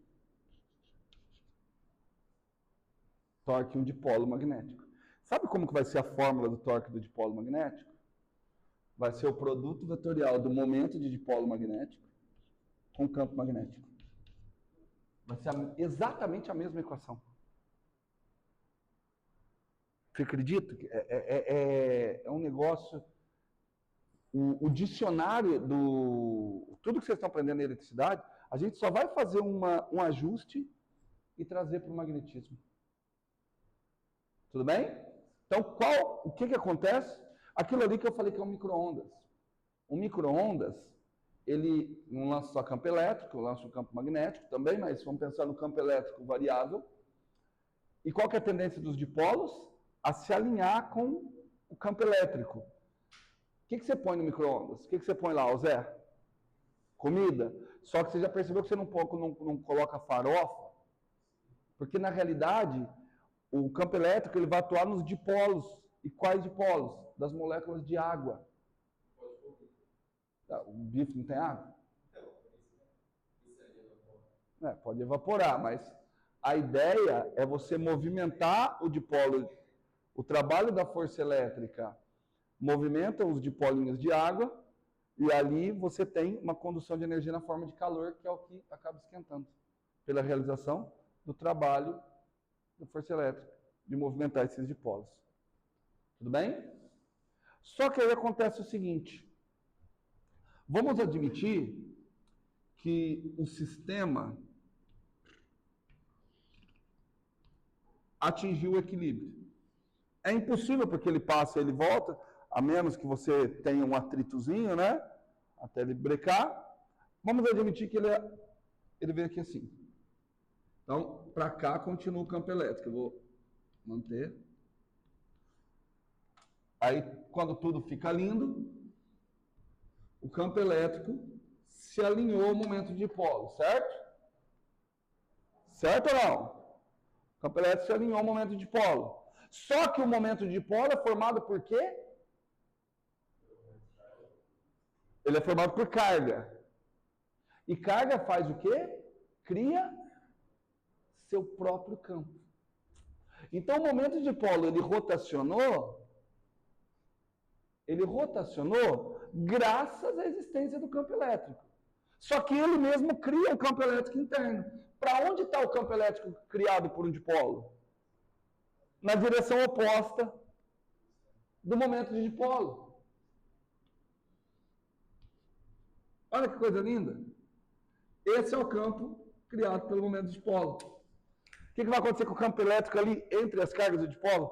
Torque em um dipolo magnético. Sabe como que vai ser a fórmula do torque do dipolo magnético? Vai ser o produto vetorial do momento de dipolo magnético com campo magnético. Vai ser exatamente a mesma equação. Você acredita? É um negócio... O dicionário do... Tudo que vocês estão aprendendo em eletricidade, a gente só vai fazer um ajuste e trazer para o magnetismo. Tudo bem? Então, o que acontece? Aquilo ali que eu falei que é um micro-ondas. Um micro-ondas, ele não lança só campo elétrico, lança o campo magnético também, mas vamos pensar no campo elétrico variável. E qual que é a tendência dos dipolos? A se alinhar com o campo elétrico. O que você põe no micro-ondas? O que você põe lá, Zé? Comida. Só que você já percebeu que você não coloca farofa? Porque, na realidade, o campo elétrico ele vai atuar nos dipolos. E quais dipolos? Das moléculas de água. O bife não tem água? Pode evaporar, mas a ideia é você movimentar o dipolo. O trabalho da força elétrica movimenta os dipolinhos de água e ali você tem uma condução de energia na forma de calor, que é o que acaba esquentando, pela realização do trabalho da força elétrica, de movimentar esses dipolos. Tudo bem? Só que aí acontece o seguinte, vamos admitir que o sistema atingiu o equilíbrio. É impossível porque ele passa e ele volta, a menos que você tenha um atritozinho, né? Até ele brecar. Vamos admitir que ele veio aqui assim. Então, para cá continua o campo elétrico. Eu vou manter. Aí, quando tudo fica lindo, o campo elétrico se alinhou ao momento de dipolo, certo? Certo ou não? O campo elétrico se alinhou ao momento de dipolo. Só que o momento de dipolo é formado por quê? Ele é formado por carga. E carga faz o quê? Cria seu próprio campo. Então, o momento de dipolo, ele rotacionou graças à existência do campo elétrico. Só que ele mesmo cria um campo elétrico interno. Para onde está o campo elétrico criado por um dipolo? Na direção oposta do momento de dipolo. Olha que coisa linda. Esse é o campo criado pelo momento de dipolo. O que vai acontecer com o campo elétrico ali entre as cargas do dipolo?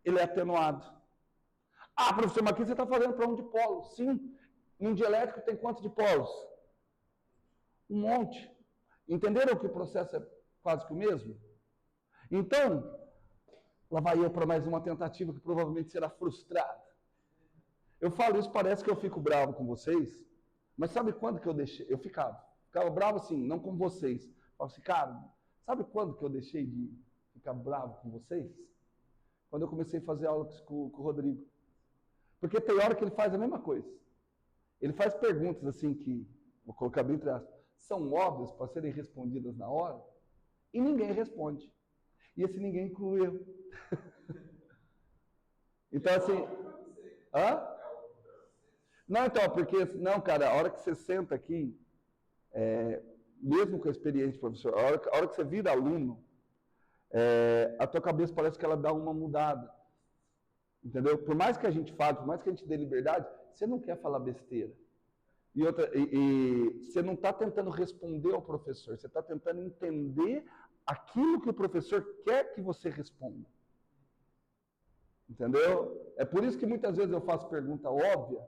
Ele é atenuado. Ah, professor, mas aqui você está falando para um dipolo. Sim. Em um dielétrico tem quantos dipolos? Um monte. Entenderam que o processo é quase que o mesmo? Então, lá vai eu para mais uma tentativa que provavelmente será frustrada. Eu falo isso, parece que eu fico bravo com vocês, mas sabe quando que eu deixei? Eu ficava bravo assim, não com vocês. Eu falava assim, cara, sabe quando que eu deixei de ficar bravo com vocês? Quando eu comecei a fazer aula com o Rodrigo. Porque tem hora que ele faz a mesma coisa. Ele faz perguntas assim que, vou colocar bem entre aspas, são óbvias para serem respondidas na hora, e ninguém responde. E esse ninguém inclui eu. Então, assim... Hã? Não, então, porque... Não, cara, a hora que você senta aqui, mesmo com a experiência de professor, a hora que você vira aluno, a tua cabeça parece que ela dá uma mudada. Entendeu? Por mais que a gente fale, por mais que a gente dê liberdade, você não quer falar besteira. E você não está tentando responder ao professor, você está tentando entender aquilo que o professor quer que você responda. Entendeu? É por isso que muitas vezes eu faço pergunta óbvia.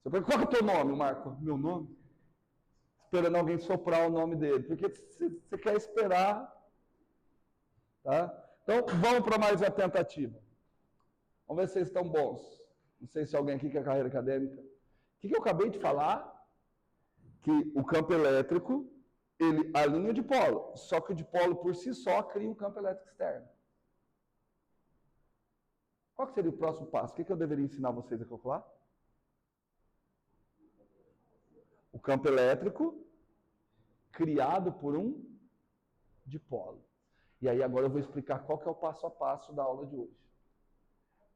Você pergunta, qual é o teu nome, Marco? Meu nome? Esperando alguém soprar o nome dele. Porque você quer esperar. Tá? Então, vamos para mais uma tentativa. Vamos ver se vocês estão bons. Não sei se alguém aqui quer carreira acadêmica. O que eu acabei de falar? Que o campo elétrico, ele alinha o dipolo. Só que o dipolo, por si só, cria um campo elétrico externo. Qual que seria o próximo passo? O que eu deveria ensinar vocês a calcular? O campo elétrico criado por um dipolo. E aí agora eu vou explicar qual que é o passo a passo da aula de hoje.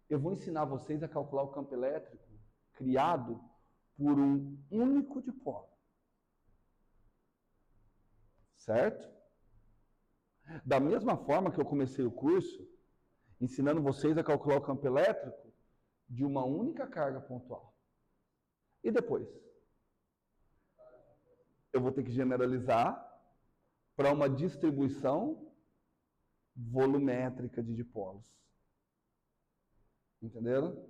Eu vou ensinar vocês a calcular o campo elétrico criado por um único dipolo. Certo? Da mesma forma que eu comecei o curso, ensinando vocês a calcular o campo elétrico de uma única carga pontual. E depois? Eu vou ter que generalizar para uma distribuição volumétrica de dipolos. Entenderam?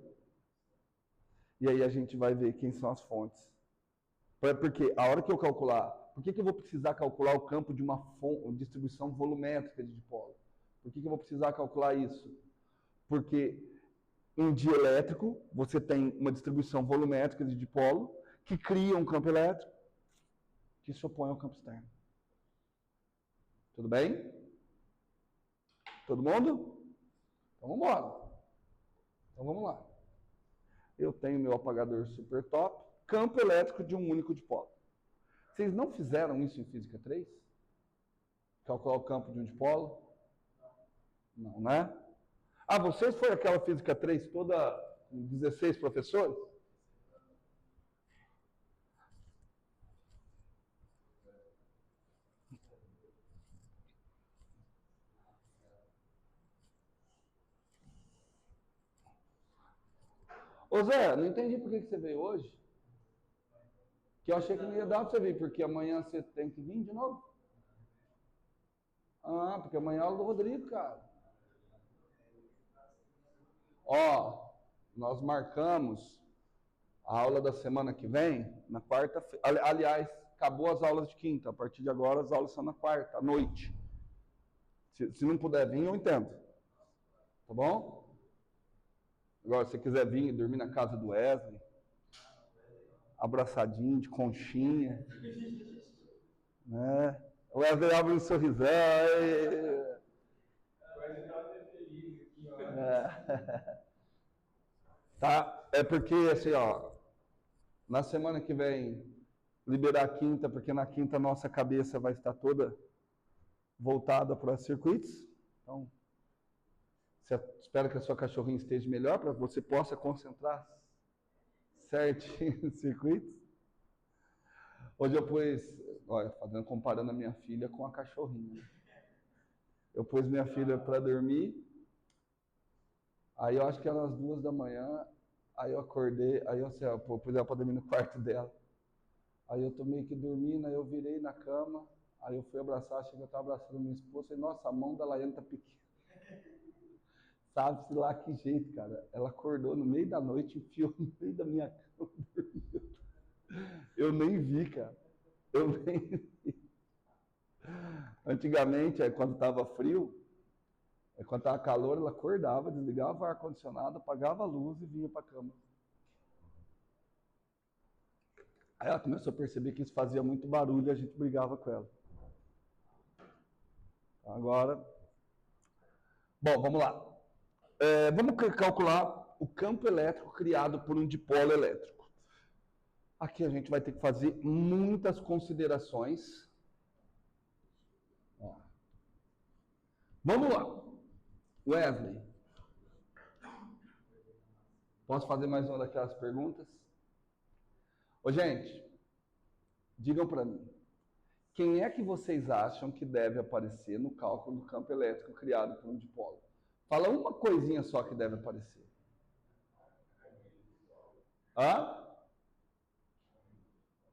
E aí a gente vai ver quem são as fontes. Porque a hora que eu calcular, por que eu vou precisar calcular o campo de uma distribuição volumétrica de dipolo? Por que eu vou precisar calcular isso? Porque em dielétrico, você tem uma distribuição volumétrica de dipolo que cria um campo elétrico que se opõe ao campo externo. Tudo bem? Todo mundo? Então vamos embora. Então vamos lá. Eu tenho meu apagador super top, campo elétrico de um único dipolo. Vocês não fizeram isso em Física 3? Calcular o campo de um dipolo? Não, né? Ah, vocês foram aquela Física 3 toda com 16 professores? Ô Zé, não entendi por que você veio hoje. Que eu achei que não ia dar pra você vir, porque amanhã você tem que vir de novo. Ah, porque amanhã é aula do Rodrigo, cara. Ó, nós marcamos a aula da semana que vem, na quarta-feira. Aliás, acabou as aulas de quinta. A partir de agora, as aulas são na quarta, à noite. Se não puder vir, eu entendo. Tá bom? Agora, se você quiser vir e dormir na casa do Wesley, abraçadinho, de conchinha, né? O Wesley abre um sorrisão. Tá? É porque, assim, ó, na semana que vem, liberar a quinta, porque na quinta a nossa cabeça vai estar toda voltada para circuitos. Então, espero que a sua cachorrinha esteja melhor, para que você possa concentrar certinho nos circuitos. Hoje eu pus, olha, comparando a minha filha com a cachorrinha. Eu pus minha filha para dormir, aí eu acho que era às 2 da manhã, aí eu acordei, aí eu pus ela para dormir no quarto dela. Aí eu tô meio que dormindo, aí eu virei na cama, aí eu fui abraçar, achei que eu estava abraçando minha esposa, e nossa, a mão da Laiane tá pequena. Sabe-se lá que jeito, cara. Ela acordou no meio da noite, enfiou no meio da minha cama, dormiu. Eu nem vi, cara. Eu nem vi. Antigamente, quando estava frio, quando estava calor, ela acordava, desligava o ar-condicionado, apagava a luz e vinha para a cama. Aí ela começou a perceber que isso fazia muito barulho e a gente brigava com ela. Agora, bom, vamos lá. Vamos calcular o campo elétrico criado por um dipolo elétrico. Aqui a gente vai ter que fazer muitas considerações. Vamos lá. Wesley, posso fazer mais uma daquelas perguntas? Ô, gente, digam para mim, quem é que vocês acham que deve aparecer no cálculo do campo elétrico criado por um dipolo? Fala uma coisinha só que deve aparecer. Hã?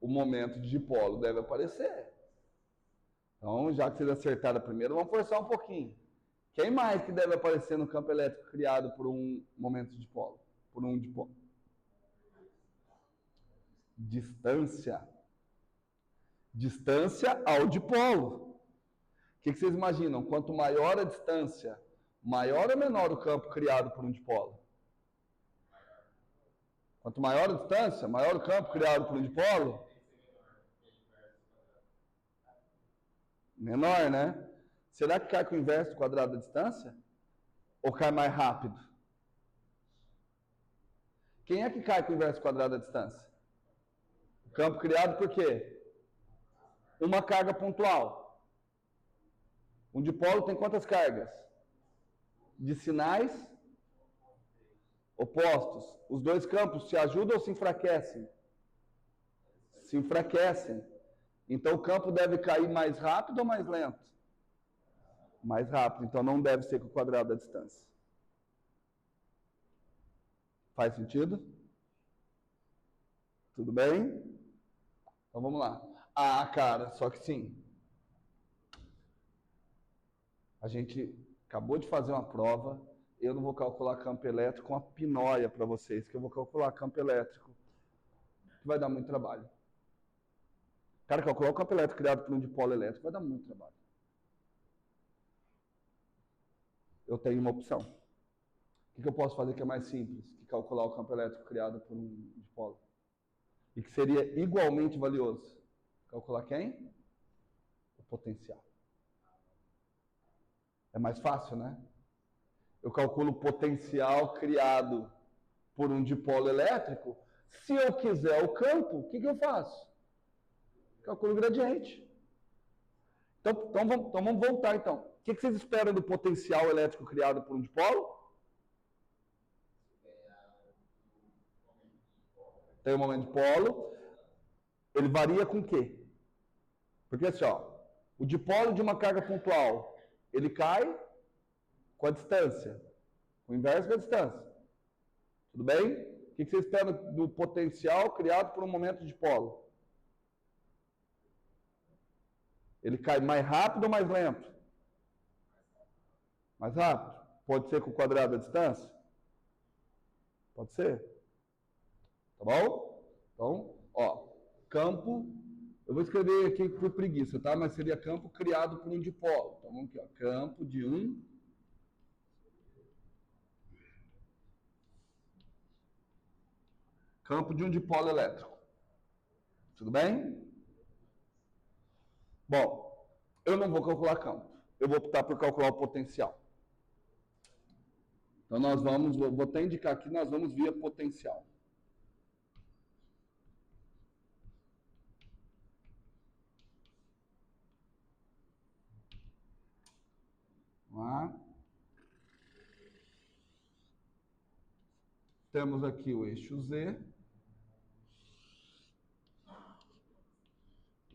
O momento de dipolo deve aparecer. Então, já que vocês acertaram a primeira, vamos forçar um pouquinho. Quem mais que deve aparecer no campo elétrico criado por um momento de dipolo? Por um dipolo? Distância. Distância ao dipolo. O que vocês imaginam? Quanto maior a distância, maior ou menor o campo criado por um dipolo? Quanto maior a distância, maior o campo criado por um dipolo? Menor, né? Será que cai com o inverso do quadrado da distância? Ou cai mais rápido? Quem é que cai com o inverso do quadrado da distância? O campo criado por quê? Uma carga pontual. Um dipolo tem quantas cargas? De sinais opostos. Os dois campos se ajudam ou se enfraquecem? Se enfraquecem. Então o campo deve cair mais rápido ou mais lento? Mais rápido. Então não deve ser com o quadrado da distância. Faz sentido? Tudo bem? Então vamos lá. Ah, cara, só que sim. A gente acabou de fazer uma prova. Eu não vou calcular campo elétrico com a pinóia para vocês, que eu vou calcular campo elétrico, que vai dar muito trabalho. Cara, calcular o campo elétrico criado por um dipolo elétrico vai dar muito trabalho. Eu tenho uma opção. O que eu posso fazer que é mais simples que calcular o campo elétrico criado por um dipolo? E que seria igualmente valioso? Calcular quem? O potencial. É mais fácil, né? Eu calculo o potencial criado por um dipolo elétrico. Se eu quiser o campo, o que eu faço? Calculo o gradiente. Então vamos voltar então. O que vocês esperam do potencial elétrico criado por um dipolo? Tem um momento de polo. Ele varia com o quê? Porque assim, ó, o dipolo de uma carga pontual, ele cai com a distância. O inverso da distância. Tudo bem? O que vocês esperam do potencial criado por um momento de polo? Ele cai mais rápido ou mais lento? Mais rápido. Pode ser com o quadrado da distância? Pode ser. Tá bom? Então, ó, campo, eu vou escrever aqui por preguiça, tá? Mas seria campo criado por um dipolo. Então, vamos aqui, ó, campo de um dipolo elétrico. Tudo bem? Bom, eu não vou calcular campo. Eu vou optar por calcular o potencial. Então, nós vamos, vou até indicar aqui, nós vamos via potencial. Vamos lá. Temos aqui o eixo Z,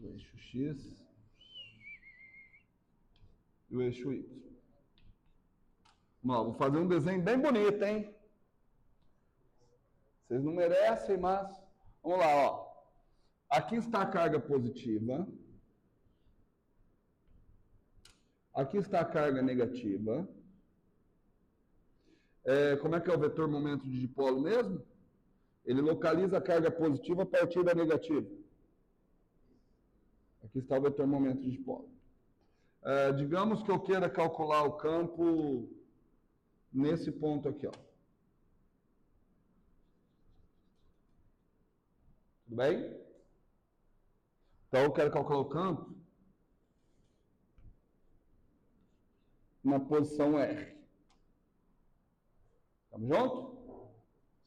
o eixo X e o eixo Y. Vou fazer um desenho bem bonito, hein? Vocês não merecem, mas... Vamos lá, ó. Aqui está a carga positiva. Aqui está a carga negativa. Como é que é o vetor momento de dipolo mesmo? Ele localiza a carga positiva a partir da negativa. Aqui está o vetor momento de dipolo. Digamos que eu queira calcular o campo nesse ponto aqui, ó. Tudo bem? Então eu quero calcular o campo na posição R. Estamos juntos?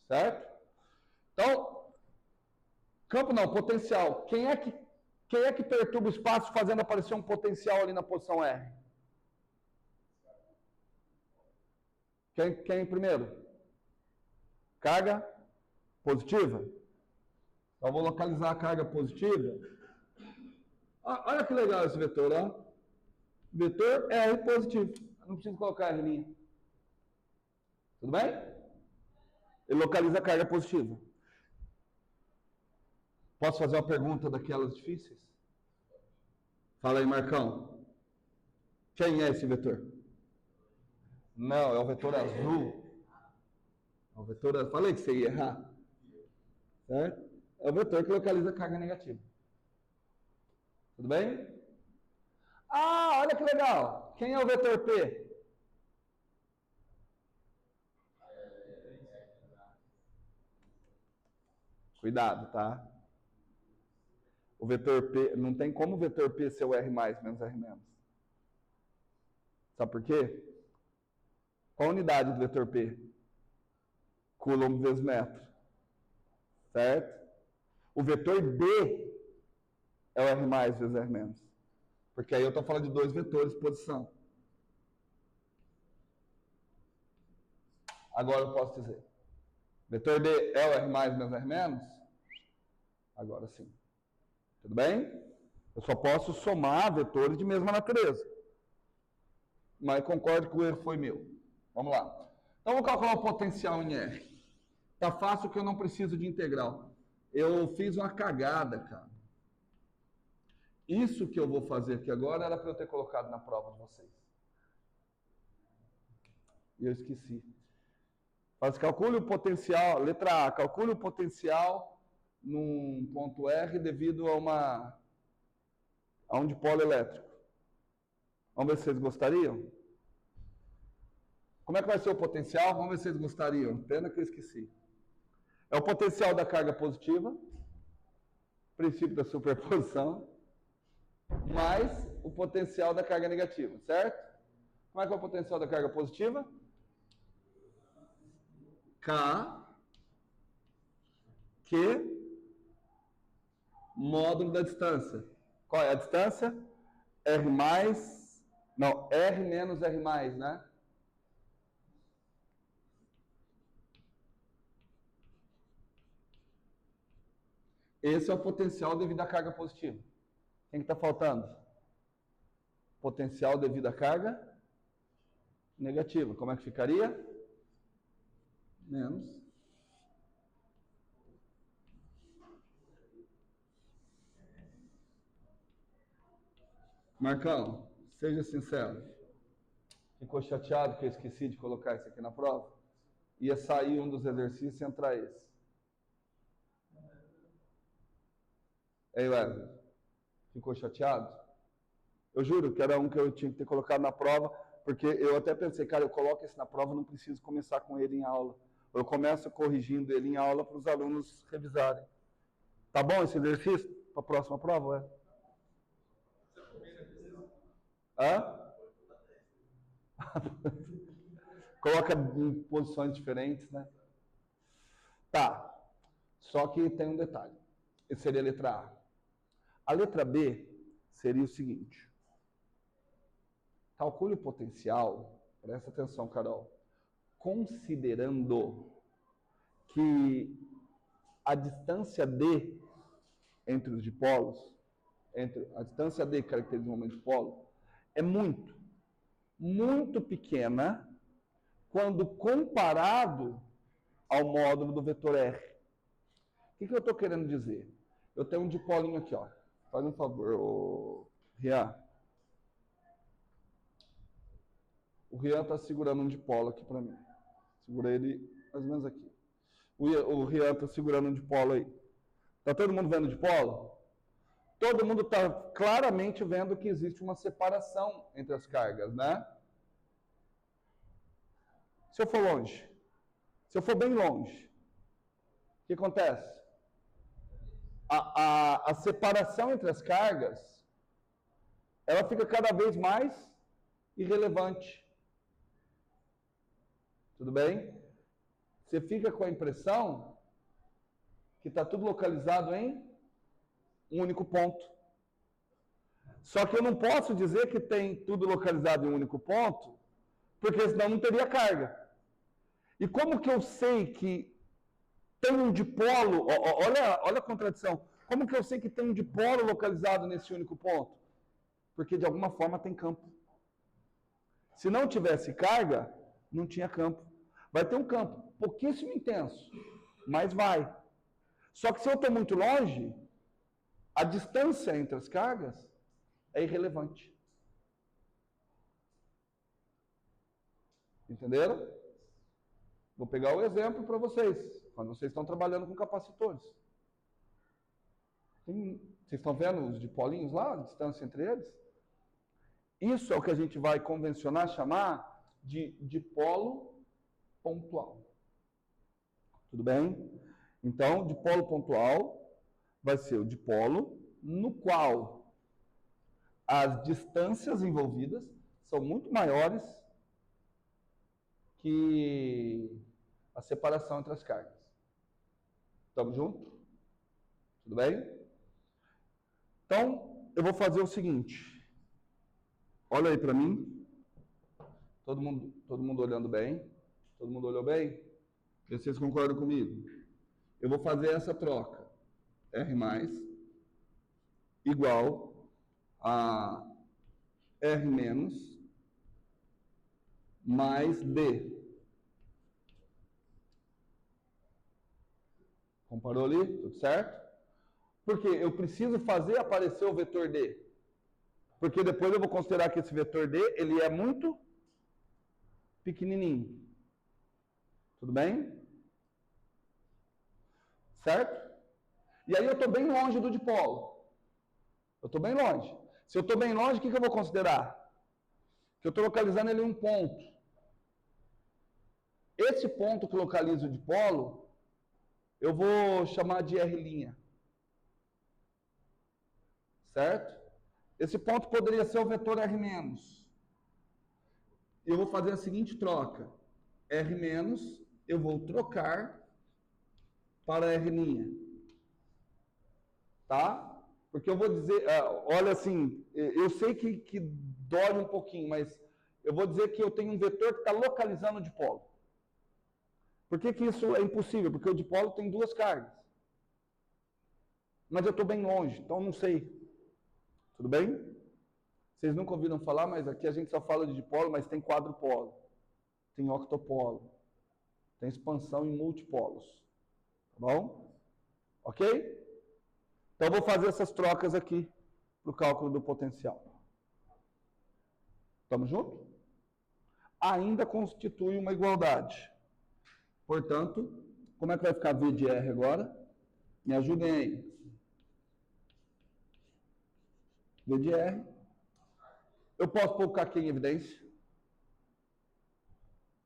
Certo? Então, campo não, potencial. Quem é que perturba o espaço fazendo aparecer um potencial ali na posição R? Quem primeiro? Carga positiva. Então, eu vou localizar a carga positiva. Olha que legal esse vetor, ó. Vetor é R positivo. Eu não preciso colocar R minha. Tudo bem? Ele localiza a carga positiva. Posso fazer uma pergunta daquelas difíceis? Fala aí, Marcão. Quem é esse vetor? Não, é o vetor azul. É o vetor azul. Falei que você ia errar. Certo? É o vetor que localiza a carga negativa. Tudo bem? Ah, olha que legal. Quem é o vetor P? Cuidado, tá? O vetor P, não tem como o vetor P ser o R mais menos R menos. Sabe por quê? Qual a unidade do vetor P? Coulomb vezes metro. Certo? O vetor D é o R mais vezes R menos. Porque aí eu estou falando de dois vetores de posição. Agora eu posso dizer. Vetor D é o R mais menos R menos? Agora sim. Tudo bem? Eu só posso somar vetores de mesma natureza. Mas concordo que o erro foi meu. Vamos lá. Então, vou calcular o potencial em R. Tá fácil que eu não preciso de integral. Eu fiz uma cagada, cara. Isso que eu vou fazer aqui agora era para eu ter colocado na prova de vocês. E eu esqueci. Calcule o potencial, letra A, calcule o potencial num ponto R devido a um dipolo elétrico. Vamos ver se vocês gostariam? Como é que vai ser o potencial? Vamos ver se vocês gostariam. Pena que eu esqueci. É o potencial da carga positiva, princípio da superposição, mais o potencial da carga negativa, certo? Como é que é o potencial da carga positiva? K, Q, módulo da distância. Qual é a distância? R mais, não, R menos R mais, né? Esse é o potencial devido à carga positiva. Quem que está faltando? Potencial devido à carga negativa. Como é que ficaria? Menos. Marcão, seja sincero. Ficou chateado que eu esqueci de colocar isso aqui na prova? Ia sair um dos exercícios e entrar esse. Ei, Wesley, ficou chateado? Eu juro que era um que eu tinha que ter colocado na prova, porque eu até pensei, cara, eu coloco esse na prova, não preciso começar com ele em aula. Eu começo corrigindo ele em aula para os alunos revisarem. Tá bom esse exercício para a próxima prova, Wesley? Hã? Coloca em posições diferentes, né? Tá. Só que tem um detalhe. Esse seria a letra A. A letra B seria o seguinte. Calcule o potencial, presta atenção, Carol, considerando que a distância D entre os dipolos, a distância D que caracteriza o momento dipolo, é muito pequena quando comparado ao módulo do vetor R. O que eu estou querendo dizer? Eu tenho um dipolinho aqui, ó. Faz um favor, Rian. O Rian está segurando um dipolo aqui para mim. Segura ele mais ou menos aqui. O Rian está segurando um dipolo aí. Está todo mundo vendo o dipolo? Todo mundo está claramente vendo que existe uma separação entre as cargas, né? Se eu for longe, se eu for bem longe, o que acontece? A separação entre as cargas, ela fica cada vez mais irrelevante. Tudo bem? Você fica com a impressão que está tudo localizado em um único ponto. Só que eu não posso dizer que tem tudo localizado em um único ponto, porque senão não teria carga. E como que eu sei que tem um dipolo, olha a contradição, como que eu sei que tem um dipolo localizado nesse único ponto? Porque de alguma forma tem campo. Se não tivesse carga, não tinha campo. Vai ter um campo pouquíssimo intenso, mas vai. Só que se eu estou muito longe, a distância entre as cargas é irrelevante. Entenderam? Vou pegar o exemplo para vocês, quando vocês estão trabalhando com capacitores. Vocês estão vendo os dipolinhos lá, a distância entre eles? Isso é o que a gente vai convencionar chamar de dipolo pontual. Tudo bem? Então, dipolo pontual vai ser o dipolo no qual as distâncias envolvidas são muito maiores que a separação entre as cargas. Estamos juntos? Tudo bem? Então, eu vou fazer o seguinte. Olha aí para mim. Todo mundo olhando bem? Todo mundo olhou bem? Vocês concordam comigo? Eu vou fazer essa troca. R mais igual a R menos mais D. Comparou ali? Tudo certo? Porque eu preciso fazer aparecer o vetor D. Porque depois eu vou considerar que esse vetor D, ele é muito pequenininho. Tudo bem? Certo? E aí eu estou bem longe do dipolo. Eu estou bem longe. Se eu estou bem longe, o que eu vou considerar? Que eu estou localizando ele em um ponto. Esse ponto que localiza o dipolo, eu vou chamar de R'. Certo? Esse ponto poderia ser o vetor R-. Eu vou fazer a seguinte troca. R-, eu vou trocar para R'. Tá? Porque eu vou dizer, olha assim, eu sei que dói um pouquinho, mas eu vou dizer que eu tenho um vetor que está localizando o dipolo. Por que isso é impossível? Porque o dipolo tem duas cargas. Mas eu estou bem longe, então não sei. Tudo bem? Vocês nunca ouviram falar, mas aqui a gente só fala de dipolo, mas tem quadrupolo, tem octopolo, tem expansão em multipolos. Tá bom? Ok? Então eu vou fazer essas trocas aqui para o cálculo do potencial. Estamos juntos? Ainda constitui uma igualdade. Portanto, como é que vai ficar V de R agora? Me ajudem aí. V de R. Eu posso pôr o K aqui em evidência?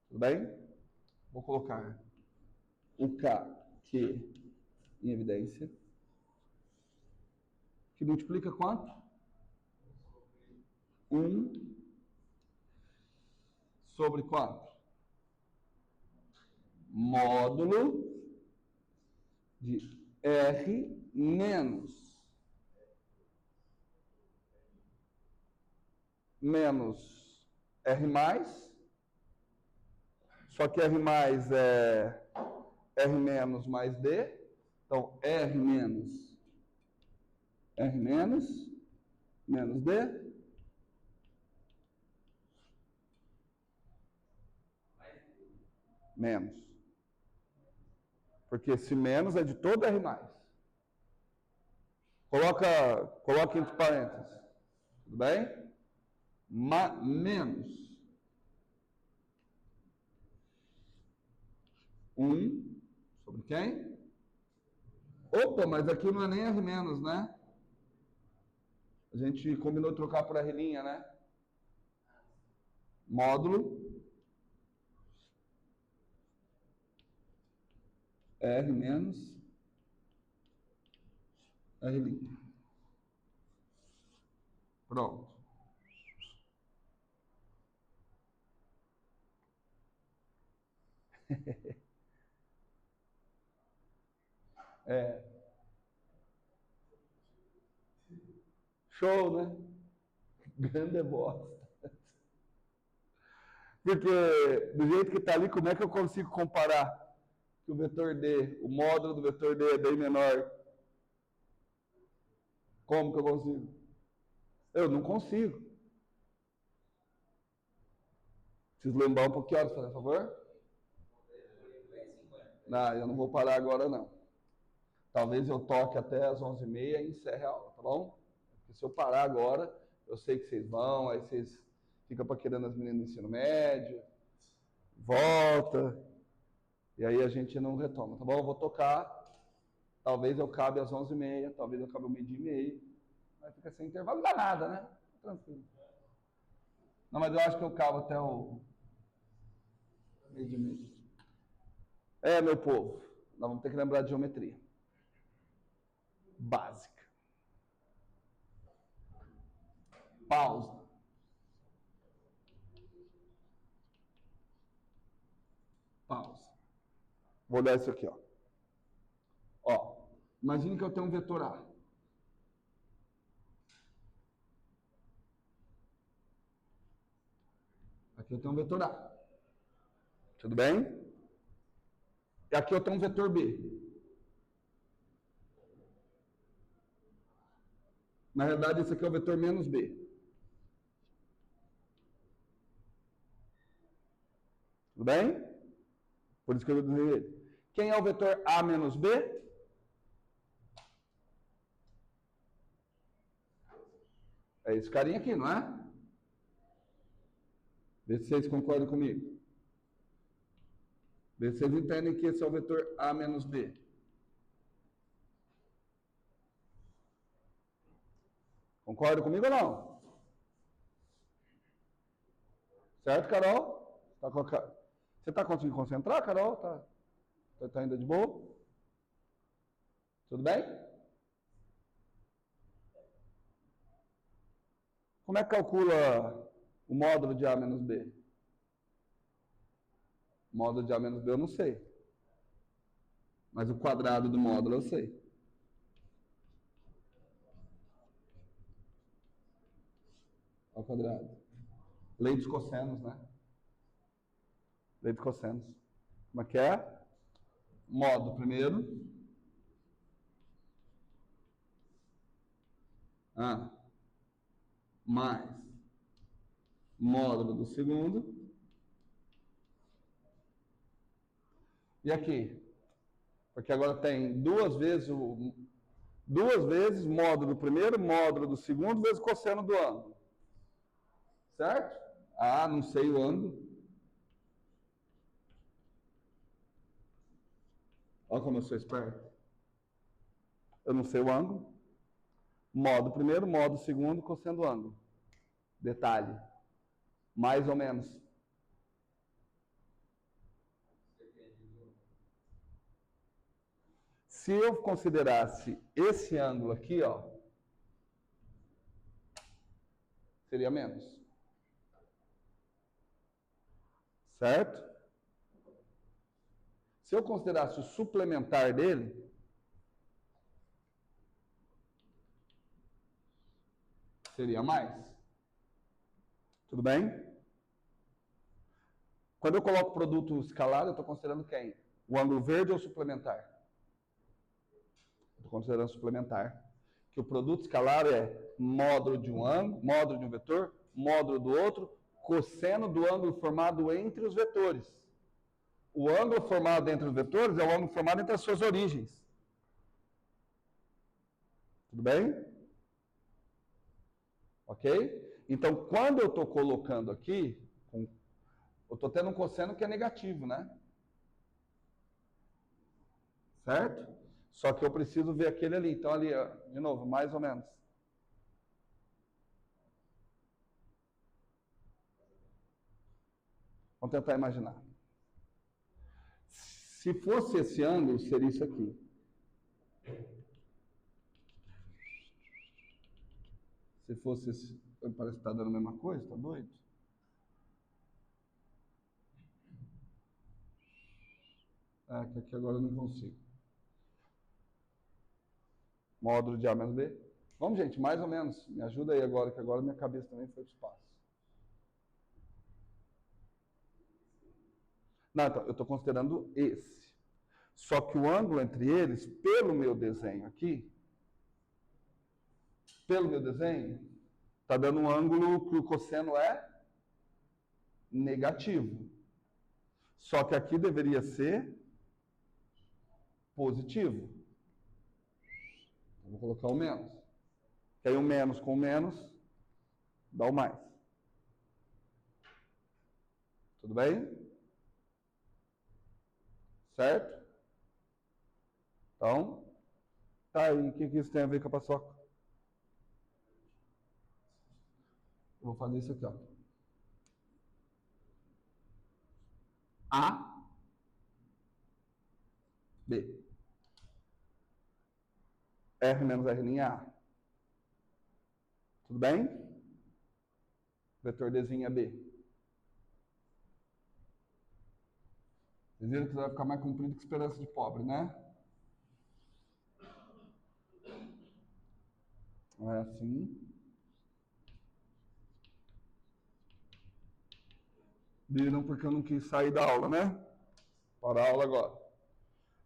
Tudo bem? Vou colocar o K aqui em evidência. Que multiplica quanto? 1 sobre quanto? Módulo de R menos R mais, só que R mais é R menos mais D, então R menos menos D, menos, porque esse menos é de todo R mais. Coloca entre parênteses, tudo bem? Menos 1 sobre quem? Opa, mas aqui não é nem R menos, né? A gente combinou trocar por R', né? Módulo R menos R'. Pronto. Show, né? Grande bosta. Porque do jeito que está ali, como é que eu consigo comparar que o vetor D, o módulo do vetor D é bem menor? Como que eu consigo? Eu não consigo. Preciso lembrar um pouquinho, por favor? Não, eu não vou parar agora, não. Talvez eu toque até as 11h30 e encerre a aula, tá bom? Porque se eu parar agora, eu sei que vocês vão, aí vocês ficam paquerando as meninas do ensino médio, volta, e aí a gente não retoma, tá bom? Eu vou tocar, talvez eu cabe às 11h30, talvez eu cabe ao 12h30, mas fica sem intervalo, não dá nada, né? Tranquilo. Não, mas eu acho que eu cabo até o 12h30. Meu povo, nós vamos ter que lembrar de geometria básica. Pausa. Pausa. Vou dar isso aqui, ó. Imagine que eu tenho um vetor A. Aqui eu tenho um vetor A. Tudo bem? E aqui eu tenho um vetor B. Na realidade, esse aqui é o vetor menos B. Tudo bem? Por isso que eu desenhei ele. Quem é o vetor A menos B? É esse carinha aqui, não é? Vê se vocês concordam comigo. Vê se vocês entendem que esse é o vetor A menos B. Concorda comigo ou não? Certo, Carol? Você está conseguindo concentrar, Carol? Tá ainda de boa? Tudo bem? Como é que calcula o módulo de A menos B? O módulo de A menos B eu não sei. Mas o quadrado do módulo eu sei. Ao quadrado. Lei dos cossenos, né? Lei dos cossenos. Como é que é? Módulo primeiro. Mais módulo do segundo. E aqui? Porque agora tem duas vezes módulo do primeiro, módulo do segundo, vezes cosseno do ângulo. Certo? Ah, não sei o ângulo. Olha como eu sou esperto. Eu não sei o ângulo. Modo primeiro, modo segundo, cosseno do ângulo. Detalhe. Mais ou menos. Se eu considerasse esse ângulo aqui, ó, seria menos. Certo? Se eu considerasse o suplementar dele, seria mais. Tudo bem? Quando eu coloco produto escalar, eu estou considerando quem? O ângulo verde ou suplementar? Estou considerando suplementar. Que o produto escalar é módulo de um ângulo, módulo de um vetor, módulo do outro, cosseno do ângulo formado entre os vetores. O ângulo formado entre os vetores é o ângulo formado entre as suas origens. Tudo bem? Ok? Então, quando eu estou colocando aqui, eu estou tendo um cosseno que é negativo, né? Certo? Só que eu preciso ver aquele ali. Então, ali, ó, de novo, mais ou menos. Vamos tentar imaginar. Se fosse esse ângulo, seria isso aqui. Se fosse esse... Parece que está dando a mesma coisa, tá doido? É, que aqui agora eu não consigo. Módulo de A menos B. Vamos, gente, mais ou menos. Me ajuda aí agora, que agora minha cabeça também foi para o espaço. Não, então, eu estou considerando esse. Só que o ângulo entre eles, pelo meu desenho aqui, está dando um ângulo que o cosseno é negativo. Só que aqui deveria ser positivo. Vou colocar o menos. Que aí o menos com o menos dá o mais. Tudo bem? Certo? Então, tá aí. O que isso tem a ver com a paçoca? Eu vou fazer isso aqui, ó. A, B. R menos R' A. Tudo bem? Vetor Dzinho é B. Vocês viram que vai ficar mais comprido que esperança de pobre, né? Não é assim. Viram porque eu não quis sair da aula, né? Para a aula agora.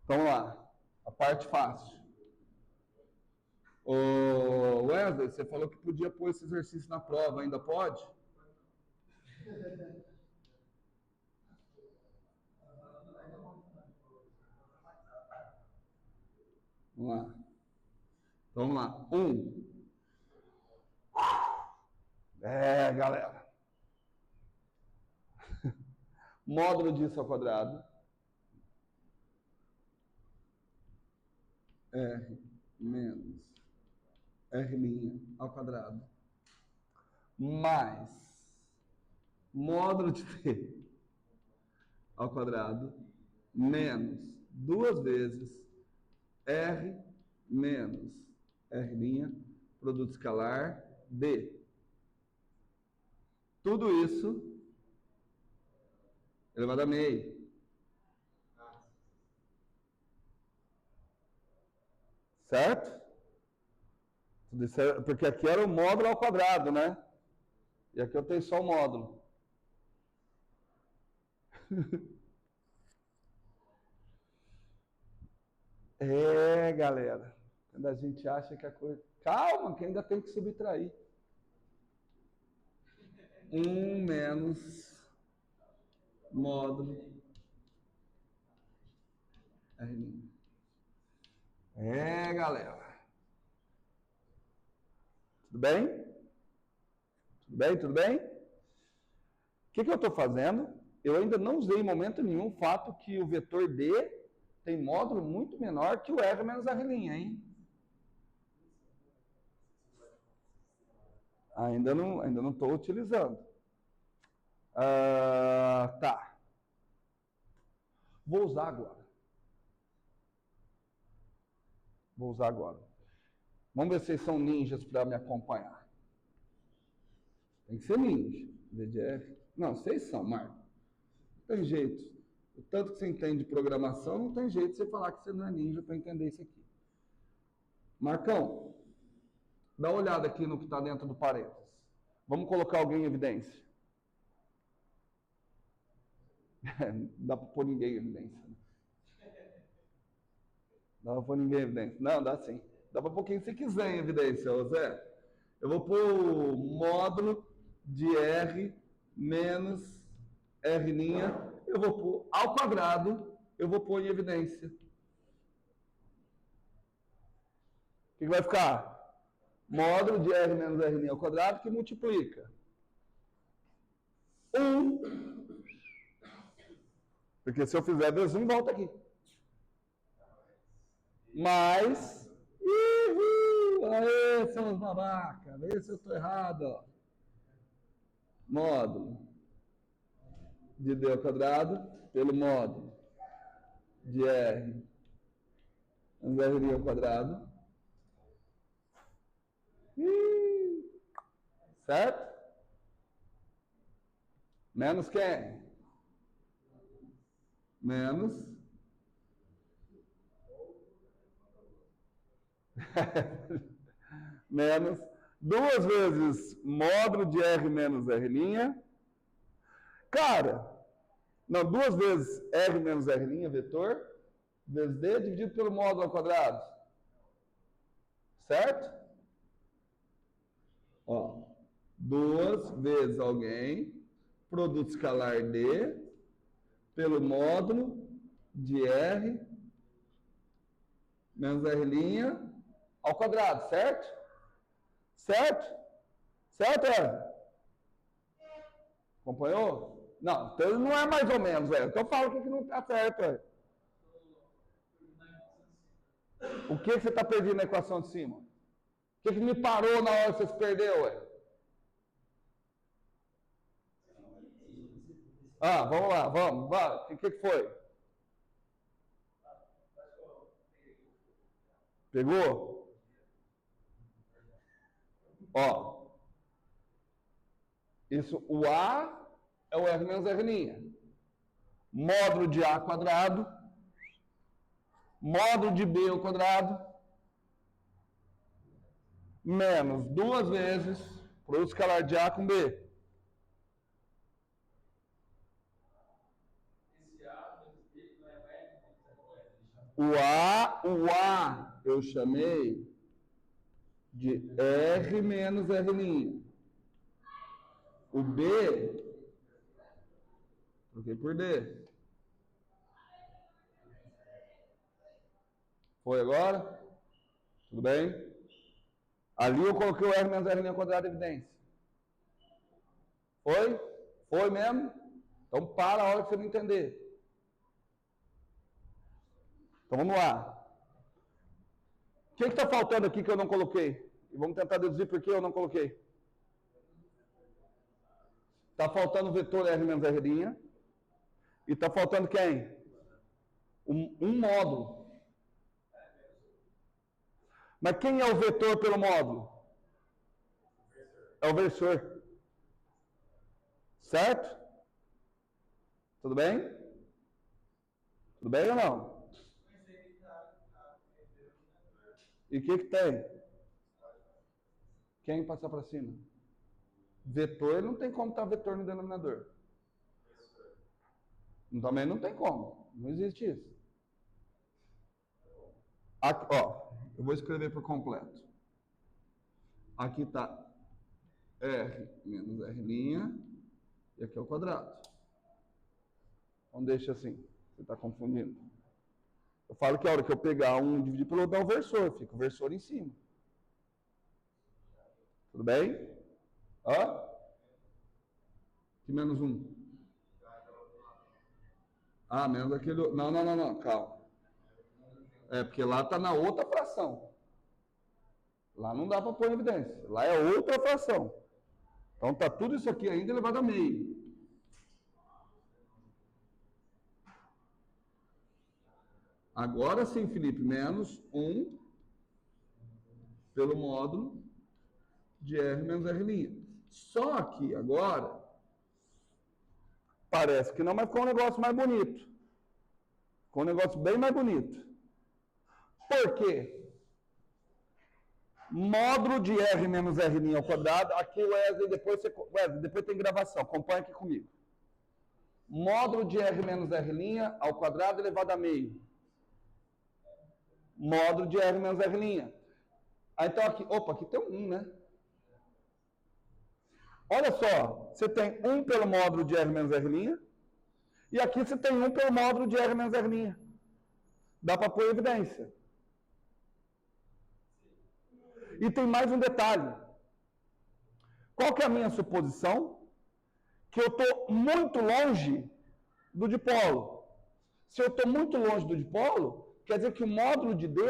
Então, vamos lá. A parte fácil. Ô Wesley, você falou que podia pôr esse exercício na prova, ainda pode? Vamos lá. Então, vamos lá. 1. Galera. Módulo disso ao quadrado. R menos R' ao quadrado. Mais módulo de T ao quadrado menos 2 vezes R menos R', produto escalar, D. Tudo isso elevado a meio. Certo? Porque aqui era o módulo ao quadrado, né? E aqui eu tenho só o módulo. Galera. Quando a gente acha que a coisa... Calma, que ainda tem que subtrair. 1 menos módulo R'. Galera. Tudo bem? Tudo bem? Tudo bem? que eu estou fazendo? Eu ainda não usei em momento nenhum o fato que o vetor D tem módulo muito menor que o R menos R', hein? Ainda não estou utilizando. Tá. Vou usar agora. Vamos ver se vocês são ninjas para me acompanhar. Tem que ser ninja. VDF. Não, vocês são, Marco. Não tem jeito. O tanto que você entende de programação, não tem jeito de você falar que você não é ninja para entender isso aqui. Marcão, dá uma olhada aqui no que está dentro do parênteses. Vamos colocar alguém em evidência. Dá para pôr ninguém em evidência. Dá para pôr ninguém em evidência. Não, dá sim. Dá para pôr quem você quiser em evidência, Zé. Eu vou pôr o módulo de R menos R', eu vou pôr ao quadrado, eu vou pôr em evidência. O que vai ficar? Módulo de R menos R' ao quadrado que multiplica 1. Porque se eu fizer vezes 1, volta aqui. Mais. Aê, seus babacas. Vê se eu estou errado. Ó. Módulo de D ao quadrado pelo módulo de R menos R' ao quadrado. Certo? Menos quem? Menos. Menos 2 vezes módulo de R menos R'. Cara, não, 2 vezes R menos R', vetor, vezes D, dividido pelo módulo ao quadrado. Certo? Ó, 2 vezes alguém, produto escalar D, pelo módulo de R menos R' ao quadrado, certo? Certo? Certo, Eva? Acompanhou? Não, então não é mais ou menos, velho. Então fala o que não está certo, velho. O que você está perdendo na equação de cima? O que me parou na hora que você se perdeu, velho? Vamos lá, vamos. O que foi? Pegou? Ó. Isso, o A é o R menos R'. Módulo de A quadrado. Módulo de B ao quadrado. Menos 2 vezes produto escalar de A com B. O A eu chamei de R menos R'. O B, troquei por D. Foi agora? Tudo bem? Ali eu coloquei o R menos R' ao quadrado de evidência. Foi? Foi mesmo? Então para a hora que você não entender. Então vamos lá. O que está faltando aqui que eu não coloquei? E vamos tentar deduzir por que eu não coloquei. Está faltando o vetor R menos R'. E está faltando quem? Um módulo. Mas quem é o vetor pelo módulo? É o versor. Certo? Tudo bem? Tudo bem ou não? E o que tem? Quem passar para cima? Vetor, não tem como estar vetor no denominador. Também não tem como. Não existe isso. Aqui, ó, eu vou escrever por completo. Aqui está R menos R', e aqui é o quadrado. Então deixa assim, você está confundindo. Eu falo que a hora que eu pegar um e dividir pelo outro, dá o versor, fica o versor em cima. Tudo bem? Ó? Que menos 1? Ah, menos aquele... Não, calma. É, porque lá está na outra fração. Lá não dá para pôr em evidência. Lá é outra fração. Então está tudo isso aqui ainda elevado a meio. Agora sim, Felipe, menos 1 pelo módulo de R menos R'. Só que agora parece que não, mas ficou um negócio mais bonito. Ficou um negócio bem mais bonito. Por quê? Módulo de R menos R' ao quadrado. Aqui, Wesley, depois tem gravação. Acompanha aqui comigo. Módulo de R menos R' ao quadrado elevado a meio. Módulo de R menos R'. Aí, então, aqui, opa, aqui tem um 1, né? Olha só, você tem 1 pelo módulo de R menos R', e aqui você tem 1 pelo módulo de R menos R'. Dá para pôr evidência. E tem mais um detalhe. Qual que é a minha suposição? Que eu estou muito longe do dipolo. Se eu estou muito longe do dipolo, quer dizer que o módulo de D,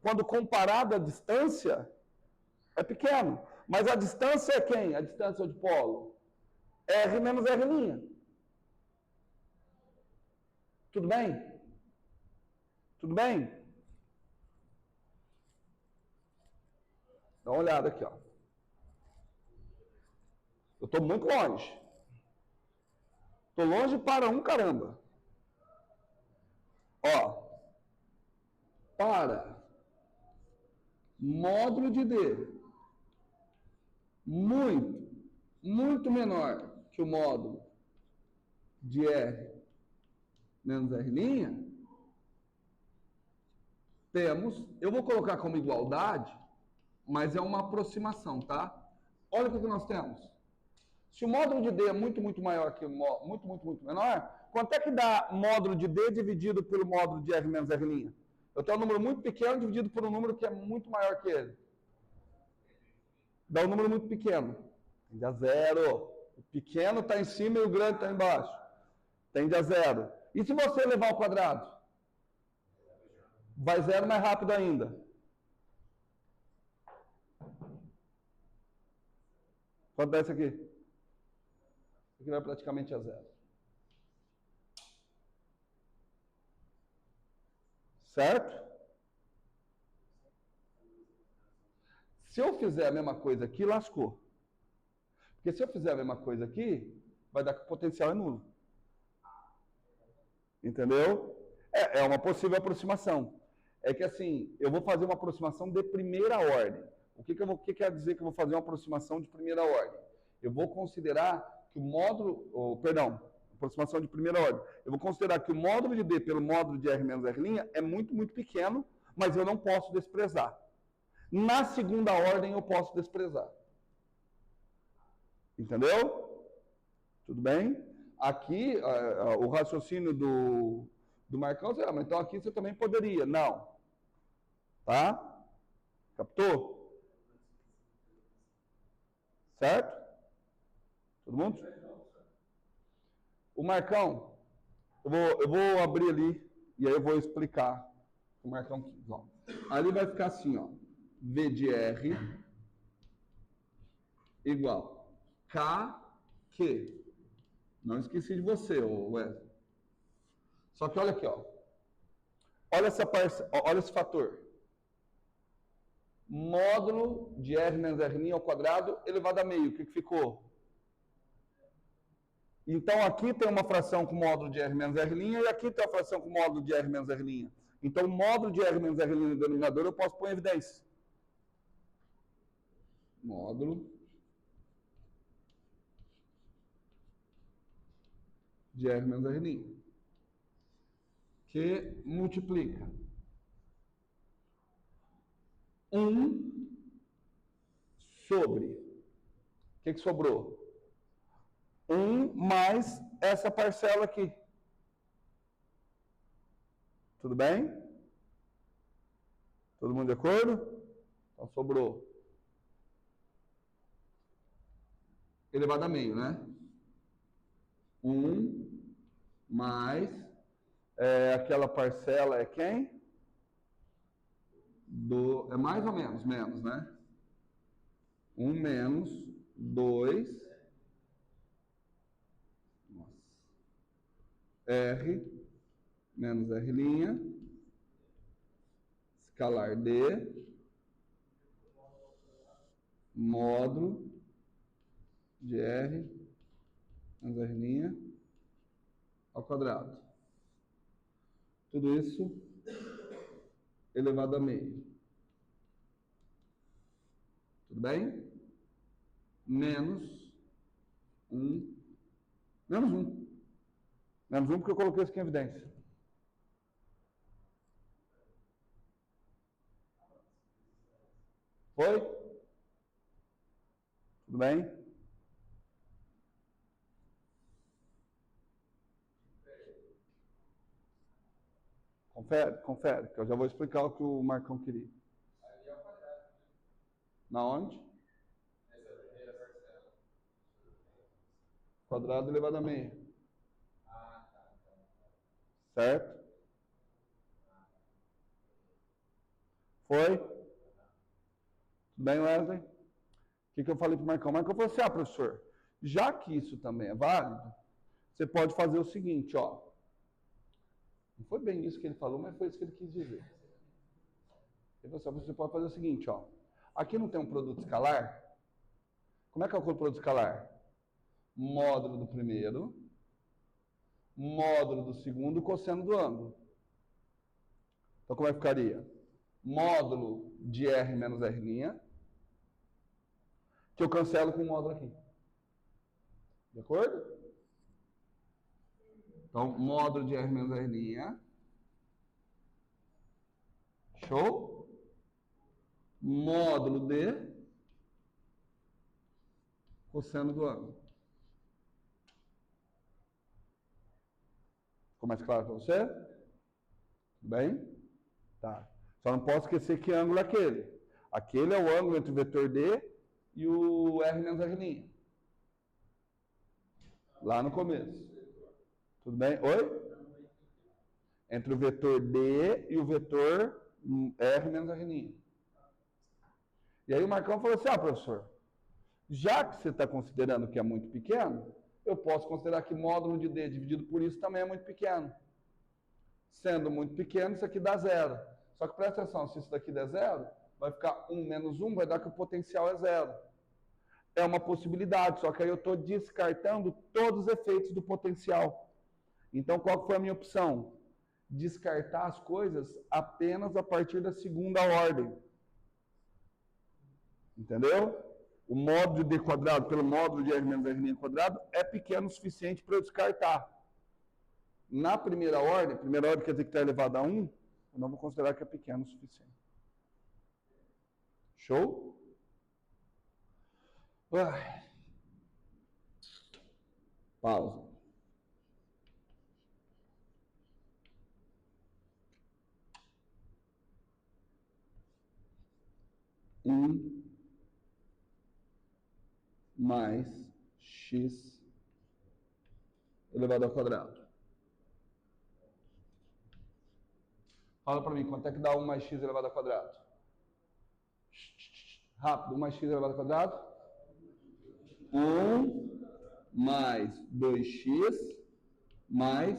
quando comparado à distância, é pequeno. Mas a distância é quem? A distância ao dipolo? R menos R'. Tudo bem? Tudo bem? Dá uma olhada aqui, ó. Eu estou muito longe. Estou longe para um caramba. Ó. Para módulo de D muito menor que o módulo de R menos R', temos, eu vou colocar como igualdade, mas é uma aproximação, tá? Olha o que nós temos. Se o módulo de D é muito maior que o módulo, muito menor, quanto é que dá módulo de D dividido pelo módulo de R menos R'? Eu tenho um número muito pequeno dividido por um número que é muito maior que ele. Dá um número muito pequeno. Tende a zero. O pequeno está em cima e o grande está embaixo. Tende a zero. E se você levar ao quadrado? Vai zero mais rápido ainda. Quanto dá isso aqui? Isso aqui vai praticamente a zero. Certo? Se eu fizer a mesma coisa aqui, lascou. Porque se eu fizer a mesma coisa aqui, vai dar que o potencial é nulo. Entendeu? É uma possível aproximação. É que assim, eu vou fazer uma aproximação de primeira ordem. O que quer dizer que eu vou fazer uma aproximação de primeira ordem? Eu vou considerar que o módulo, aproximação de primeira ordem. Eu vou considerar que o módulo de D pelo módulo de R menos R' é muito pequeno, mas eu não posso desprezar. Na segunda ordem eu posso desprezar. Entendeu? Tudo bem? Aqui, o raciocínio do Marcão, mas então aqui você também poderia. Não. Tá? Captou? Certo? Todo mundo? O Marcão, eu vou abrir ali e aí eu vou explicar o Marcão quis. Ó. Ali vai ficar assim, ó. V de R igual KQ. Não esqueci de você, Wesley. Só que olha aqui, ó. Olha esse fator. Módulo de R menos R' ao quadrado elevado a meio. O que ficou? Então, aqui tem uma fração com módulo de R menos R' e aqui tem uma fração com módulo de R menos R'. Então, o módulo de R menos R' no denominador eu posso pôr em evidência. Módulo de R menos R', que multiplica 1 sobre, o que sobrou? 1 mais essa parcela aqui. Tudo bem? Todo mundo de acordo? Então sobrou elevado a meio, né? 1 mais, aquela parcela é quem? É mais ou menos? Menos, né? 1 menos 2, R, menos R', escalar D, módulo de R, menos R' ao quadrado. Tudo isso elevado a meio. Tudo bem? Menos 1. Menos 1. Menos 1 porque eu coloquei isso aqui em evidência. Foi? Tudo bem? Confere, que eu já vou explicar o que o Marcão queria. Na onde? Quadrado elevado a meio. Certo? Foi? Tudo bem, Wesley? O que eu falei para o Marcão? O Marcão falou assim, professor, já que isso também é válido, você pode fazer o seguinte, ó. Não foi bem isso que ele falou, mas foi isso que ele quis dizer. Ele falou assim, você pode fazer o seguinte, ó. Aqui não tem um produto escalar? Como é que é o produto escalar? Módulo do primeiro, módulo do segundo, cosseno do ângulo. Então, como é que ficaria? Módulo de R menos R', que eu cancelo com o módulo aqui. De acordo? Então, módulo de R menos R'. Show? Módulo de cosseno do ângulo. Ficou mais claro para você? Tudo bem? Tá. Só não posso esquecer que ângulo é aquele. Aquele é o ângulo entre o vetor D e o R menos R'. Lá no começo. Tudo bem? Oi? Entre o vetor D e o vetor R menos R'. E aí o Marcão falou assim, professor, já que você está considerando que é muito pequeno, eu posso considerar que módulo de D dividido por isso também é muito pequeno. Sendo muito pequeno, isso aqui dá zero. Só que presta atenção, se isso daqui der zero, vai ficar 1 menos 1, vai dar que o potencial é zero. É uma possibilidade, só que aí eu estou descartando todos os efeitos do potencial. Então, qual foi a minha opção? Descartar as coisas apenas a partir da segunda ordem. Entendeu? O módulo de D quadrado pelo módulo de R menos R' quadrado é pequeno o suficiente para eu descartar. Na primeira ordem quer dizer que está elevado a 1, eu não vou considerar que é pequeno o suficiente. Show? Pausa. Mais x elevado ao quadrado. Fala para mim, quanto é que dá 1 mais x elevado ao quadrado? Rápido, 1 mais x elevado ao quadrado? 1 mais 2x mais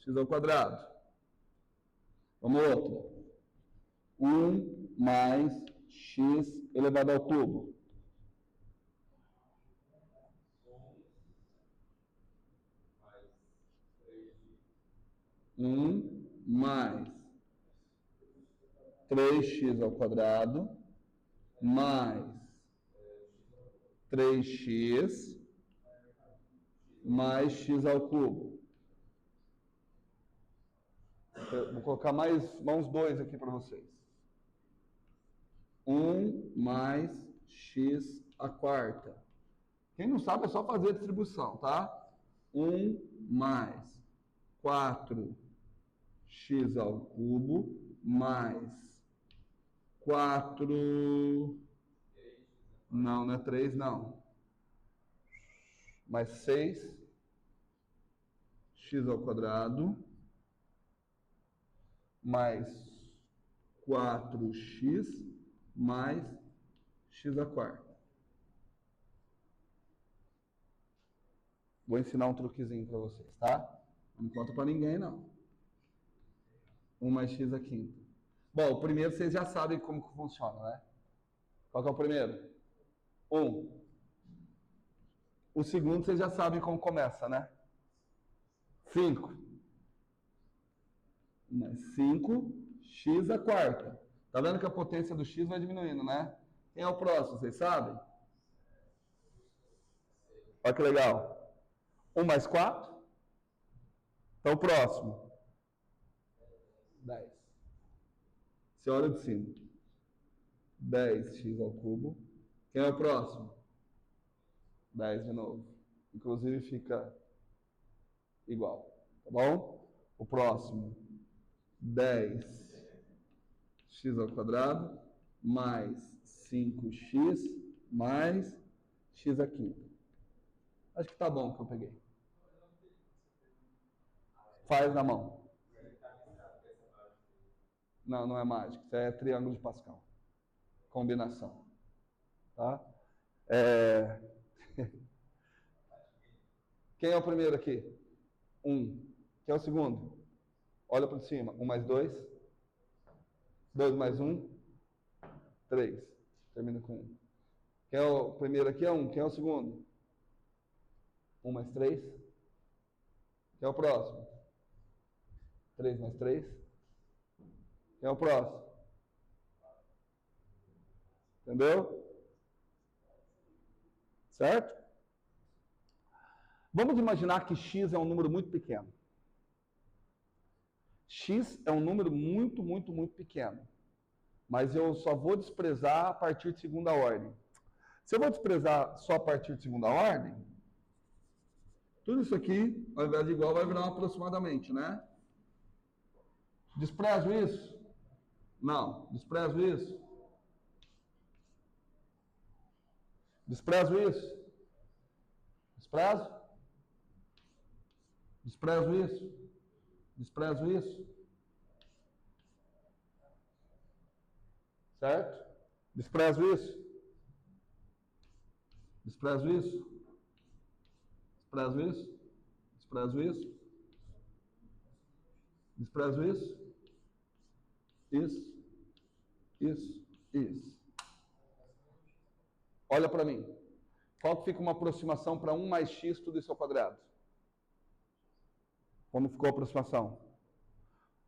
x ao quadrado. Vamos outro. 1 mais x elevado ao cubo. 1 mais 3x ao quadrado mais 3x mais x ao cubo. Vou colocar mais uns 2 aqui para vocês. 1 mais x à quarta. Quem não sabe é só fazer a distribuição, tá? 1 mais 4x ao cubo mais 4... Não é 3, não. mais 6x ao quadrado mais 4x mais x à quarta. Vou ensinar um truquezinho para vocês, tá? Não conta para ninguém, não. 1 mais x à quinta. Bom, o primeiro vocês já sabem como que funciona, né? Qual que é o primeiro? 1. O segundo vocês já sabem como começa, né? 5. Mais 5x à quarta. Tá vendo que a potência do x vai diminuindo, né? Quem é o próximo, vocês sabem? Olha que legal. 1 mais 4. Então, o próximo. 10. Você olha de cima. 10x ao cubo. Quem é o próximo? 10 de novo. Inclusive fica igual. Tá bom? O próximo. 10x ao quadrado mais 5x mais x à quinta. Acho que tá bom que eu peguei. Faz na mão. Não, não é mágica. Isso é triângulo de Pascal. Combinação. Tá? Quem é o primeiro aqui? 1. Quem é o segundo? Olha para cima. 1 mais 2. 2 mais 1. 3. Termina com 1. Quem é o primeiro aqui? É 1. Quem é o segundo? 1 mais 3. Quem é o próximo? 3 mais 3. Quem é o próximo? Entendeu? Certo? Vamos imaginar que x é um número muito pequeno. X é um número muito, muito, muito pequeno. Mas eu só vou desprezar a partir de segunda ordem. Se eu vou desprezar só a partir de segunda ordem, tudo isso aqui, ao invés de igual, vai virar um aproximadamente, né? Desprezo isso? Não. Desprezo isso? Desprezo isso? Desprezo? Desprezo isso? Desprezo isso? Certo? Desprezo isso? Desprezo isso? Desprezo isso? Desprezo isso? Desprezo isso? Isso. Olha para mim. Qual que fica uma aproximação para 1 mais x tudo isso ao quadrado? Como ficou a aproximação?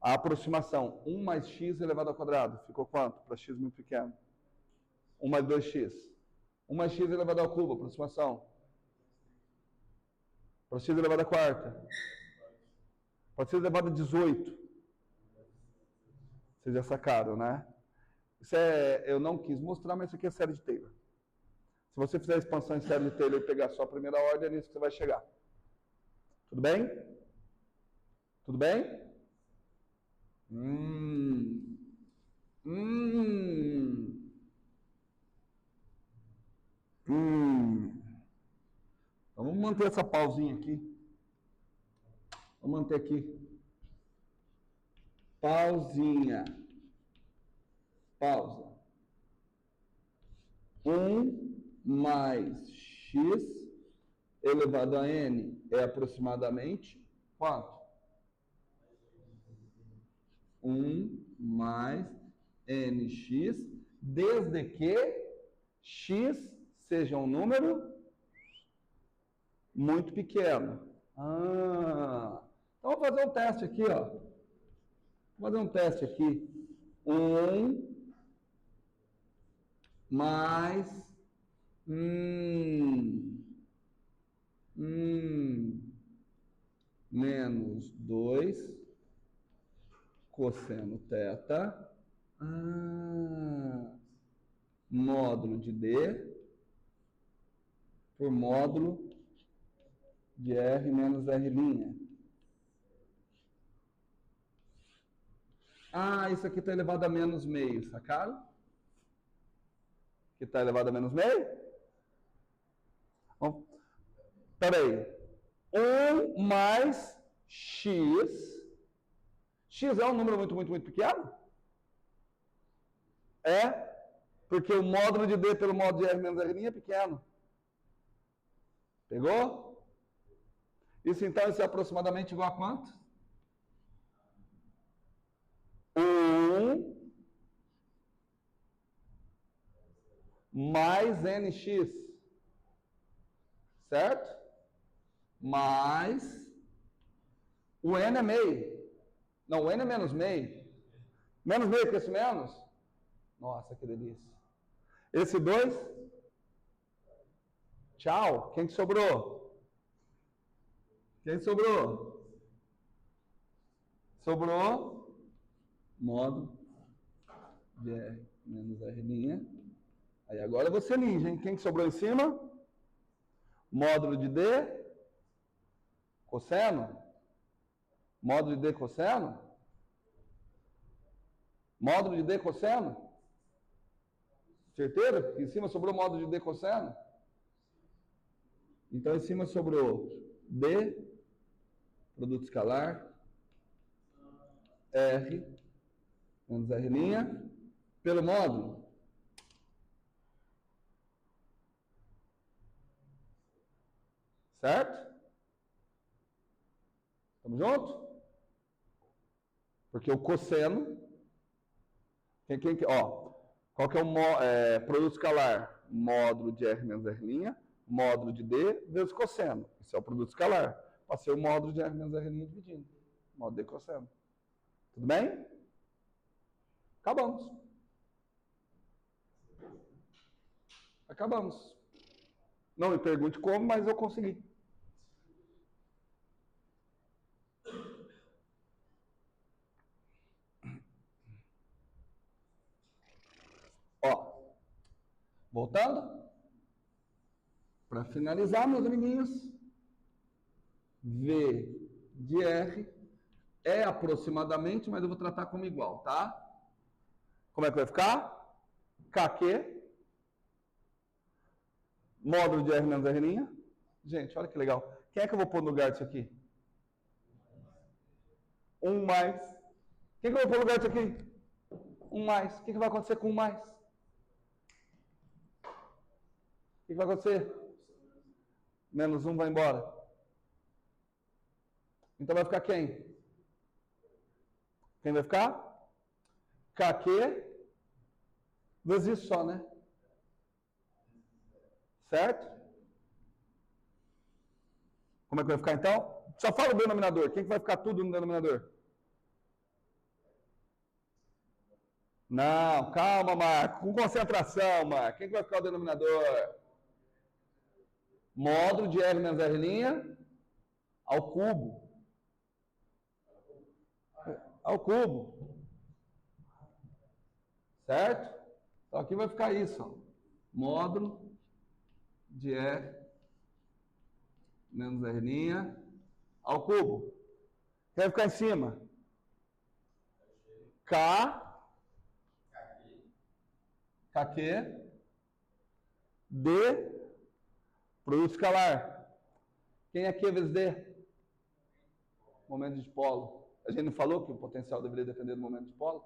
A aproximação 1 mais x elevado ao quadrado ficou quanto? Para x muito pequeno. 1 mais 2x. 1 mais x elevado ao cubo, aproximação. Para x elevado à quarta. Para x elevado a 18. Vocês já sacaram, né? Isso eu não quis mostrar, mas isso aqui é série de Taylor. Se você fizer a expansão em série de Taylor e pegar só a primeira ordem, é nisso que você vai chegar. Tudo bem? Tudo bem? Então vamos manter essa pausinha aqui. Vamos manter aqui. Pausinha. Pausa. 1 mais x elevado a n é aproximadamente quanto? 1 mais nx, desde que x seja um número muito pequeno. Então, vou fazer um teste aqui, ó. Vou fazer um teste aqui. 1 mais menos 2 cosseno θ módulo de D por módulo de R menos R'. Isso aqui está elevado a menos meio, sacaram? Que está elevado a menos meio? Bom, Peraí. 1 mais x. X é um número muito pequeno? É, porque o módulo de D pelo módulo de R menos R' é pequeno. Pegou? Isso então é aproximadamente igual a quanto? 1 mais nx. Certo? Mais o n é meio. Não, o n é menos meio. Menos meio que esse menos? Nossa, que delícia. Esse 2? Tchau. Quem que sobrou? Quem sobrou? Sobrou módulo de R menos R'. Aí agora você ninja, hein? Quem que sobrou em cima? Módulo de D, cosseno. Módulo de D cosseno. Módulo de D cosseno. Certeza? Em cima sobrou módulo de D cosseno. Então em cima sobrou D, produto escalar, R menos R', pelo módulo. Certo? Estamos juntos? Porque o cosseno, qual que é o produto escalar? Módulo de R menos R', módulo de D vezes cosseno. Isso é o produto escalar. Passei o módulo de R menos R' dividindo. Módulo de cosseno. Tudo bem? Acabamos. Acabamos. Não me pergunte como, mas eu consegui. Ó, voltando. Para finalizar, meus amiguinhos, V de R é aproximadamente, mas eu vou tratar como igual, tá? Como é que vai ficar? KQ, módulo de R menos R'. Gente, olha que legal. Quem é que eu vou pôr no lugar disso aqui? 1 mais. Quem que eu vou pôr no lugar disso aqui? 1 mais. O que vai acontecer com 1 mais? O que vai acontecer? Menos 1 vai embora. Então vai ficar quem? Quem vai ficar? KQ vezes isso só, né? Certo? Como é que vai ficar então? Só fala o denominador. Quem que vai ficar tudo no denominador? Não, calma, Marco. Com concentração, Marco. Quem que vai ficar o denominador? Módulo de R menos R' ao cubo. Ao cubo. Certo? Então aqui vai ficar isso. Ó. Módulo de R menos R' ao cubo. Quem vai ficar em cima? KQ, D, produto escalar. Quem é Q vezes D? Momento de dipolo. A gente não falou que o potencial deveria depender do momento de dipolo?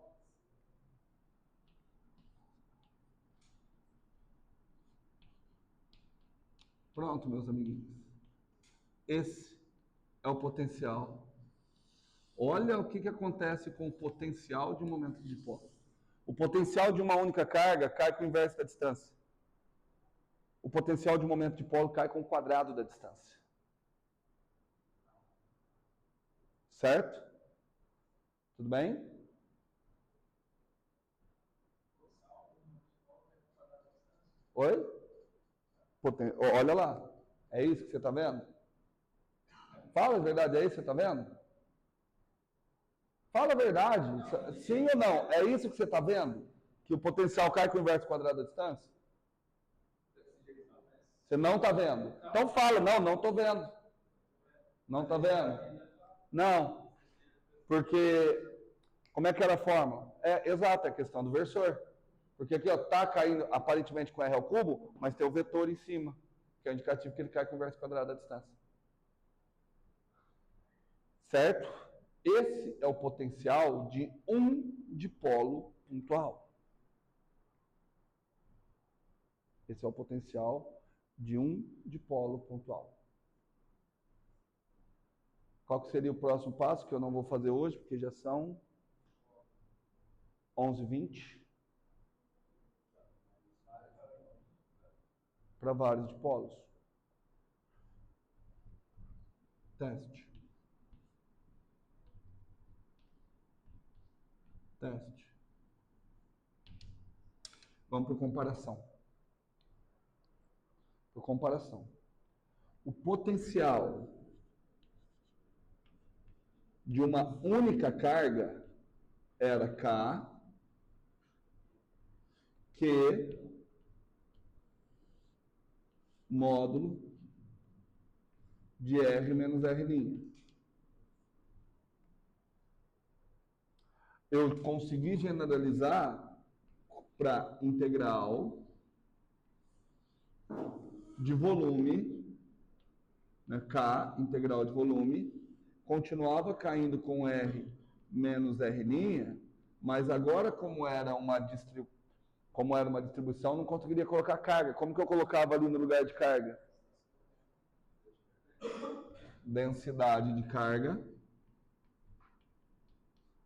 Pronto, meus amiguinhos. Esse é o potencial. Olha o que acontece com o potencial de um momento de dipolo. O potencial de uma única carga cai com o inverso da distância. O potencial de um momento de dipolo cai com o quadrado da distância. Certo? Tudo bem? Oi? Olha lá. É isso que você está vendo? Fala a verdade, é isso que você está vendo? Fala a verdade. Sim ou não? É isso que você está vendo? Que o potencial cai com o inverso quadrado da distância? Você não está vendo? Então fala. Não estou vendo. Não está vendo? Não. Porque, como é que era a forma? Exato, é a questão do versor. Porque aqui está caindo aparentemente com R ao cubo, mas tem o vetor em cima. que é o indicativo que ele cai com o inverso quadrado da distância. Certo? Esse é o potencial de um dipolo pontual. Esse é o potencial de um dipolo pontual. Qual que seria o próximo passo, que eu não vou fazer hoje, porque já são 11h20. Para vários dipolos. Teste. Teste. Vamos para comparação. Por comparação. O potencial de uma única carga era K, Q, módulo de R menos R'. Eu consegui generalizar para integral de volume, né, K, integral de volume, continuava caindo com R menos R', mas agora como era uma distribuição, não conseguiria colocar carga. Como que eu colocava ali no lugar de carga? Densidade de carga,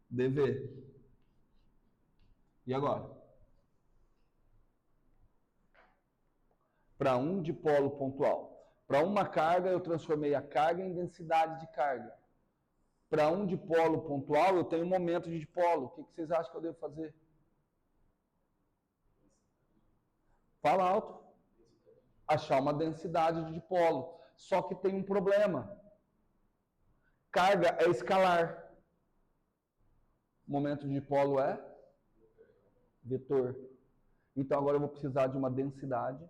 dV. E agora? Para um dipolo pontual. Para uma carga, eu transformei a carga em densidade de carga. Para um dipolo pontual, eu tenho um momento de dipolo. O que vocês acham que eu devo fazer? Fala alto. Achar uma densidade de dipolo. Só que tem um problema. Carga é escalar. Momento de dipolo é vetor. Então agora eu vou precisar de uma densidade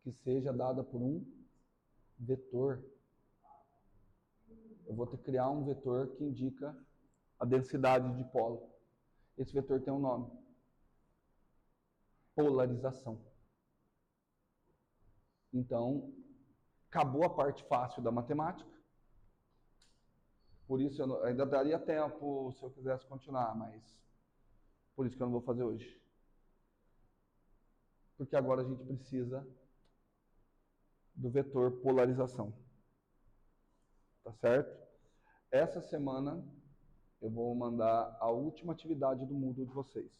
que seja dada por um vetor. Eu vou ter que criar um vetor que indica a densidade de dipolo. Esse vetor tem um nome. Polarização. Então, acabou a parte fácil da matemática. Por isso, eu ainda daria tempo se eu quisesse continuar, mas por isso que eu não vou fazer hoje. Porque agora a gente precisa do vetor polarização. Tá certo? Essa semana eu vou mandar a última atividade do Moodle de vocês.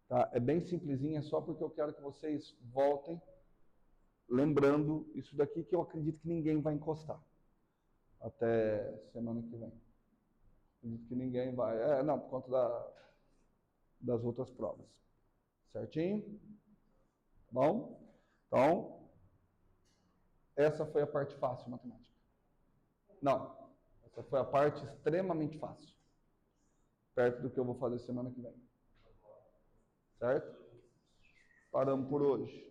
Tá? É bem simplesinha, só porque eu quero que vocês voltem lembrando isso daqui, que eu acredito que ninguém vai encostar até semana que vem. Acredito que ninguém vai. Não, por conta das outras provas. Certinho? Bom? Então, essa foi a parte fácil, matemática. Não, essa foi a parte extremamente fácil. Perto do que eu vou fazer semana que vem. Certo? Paramos por hoje.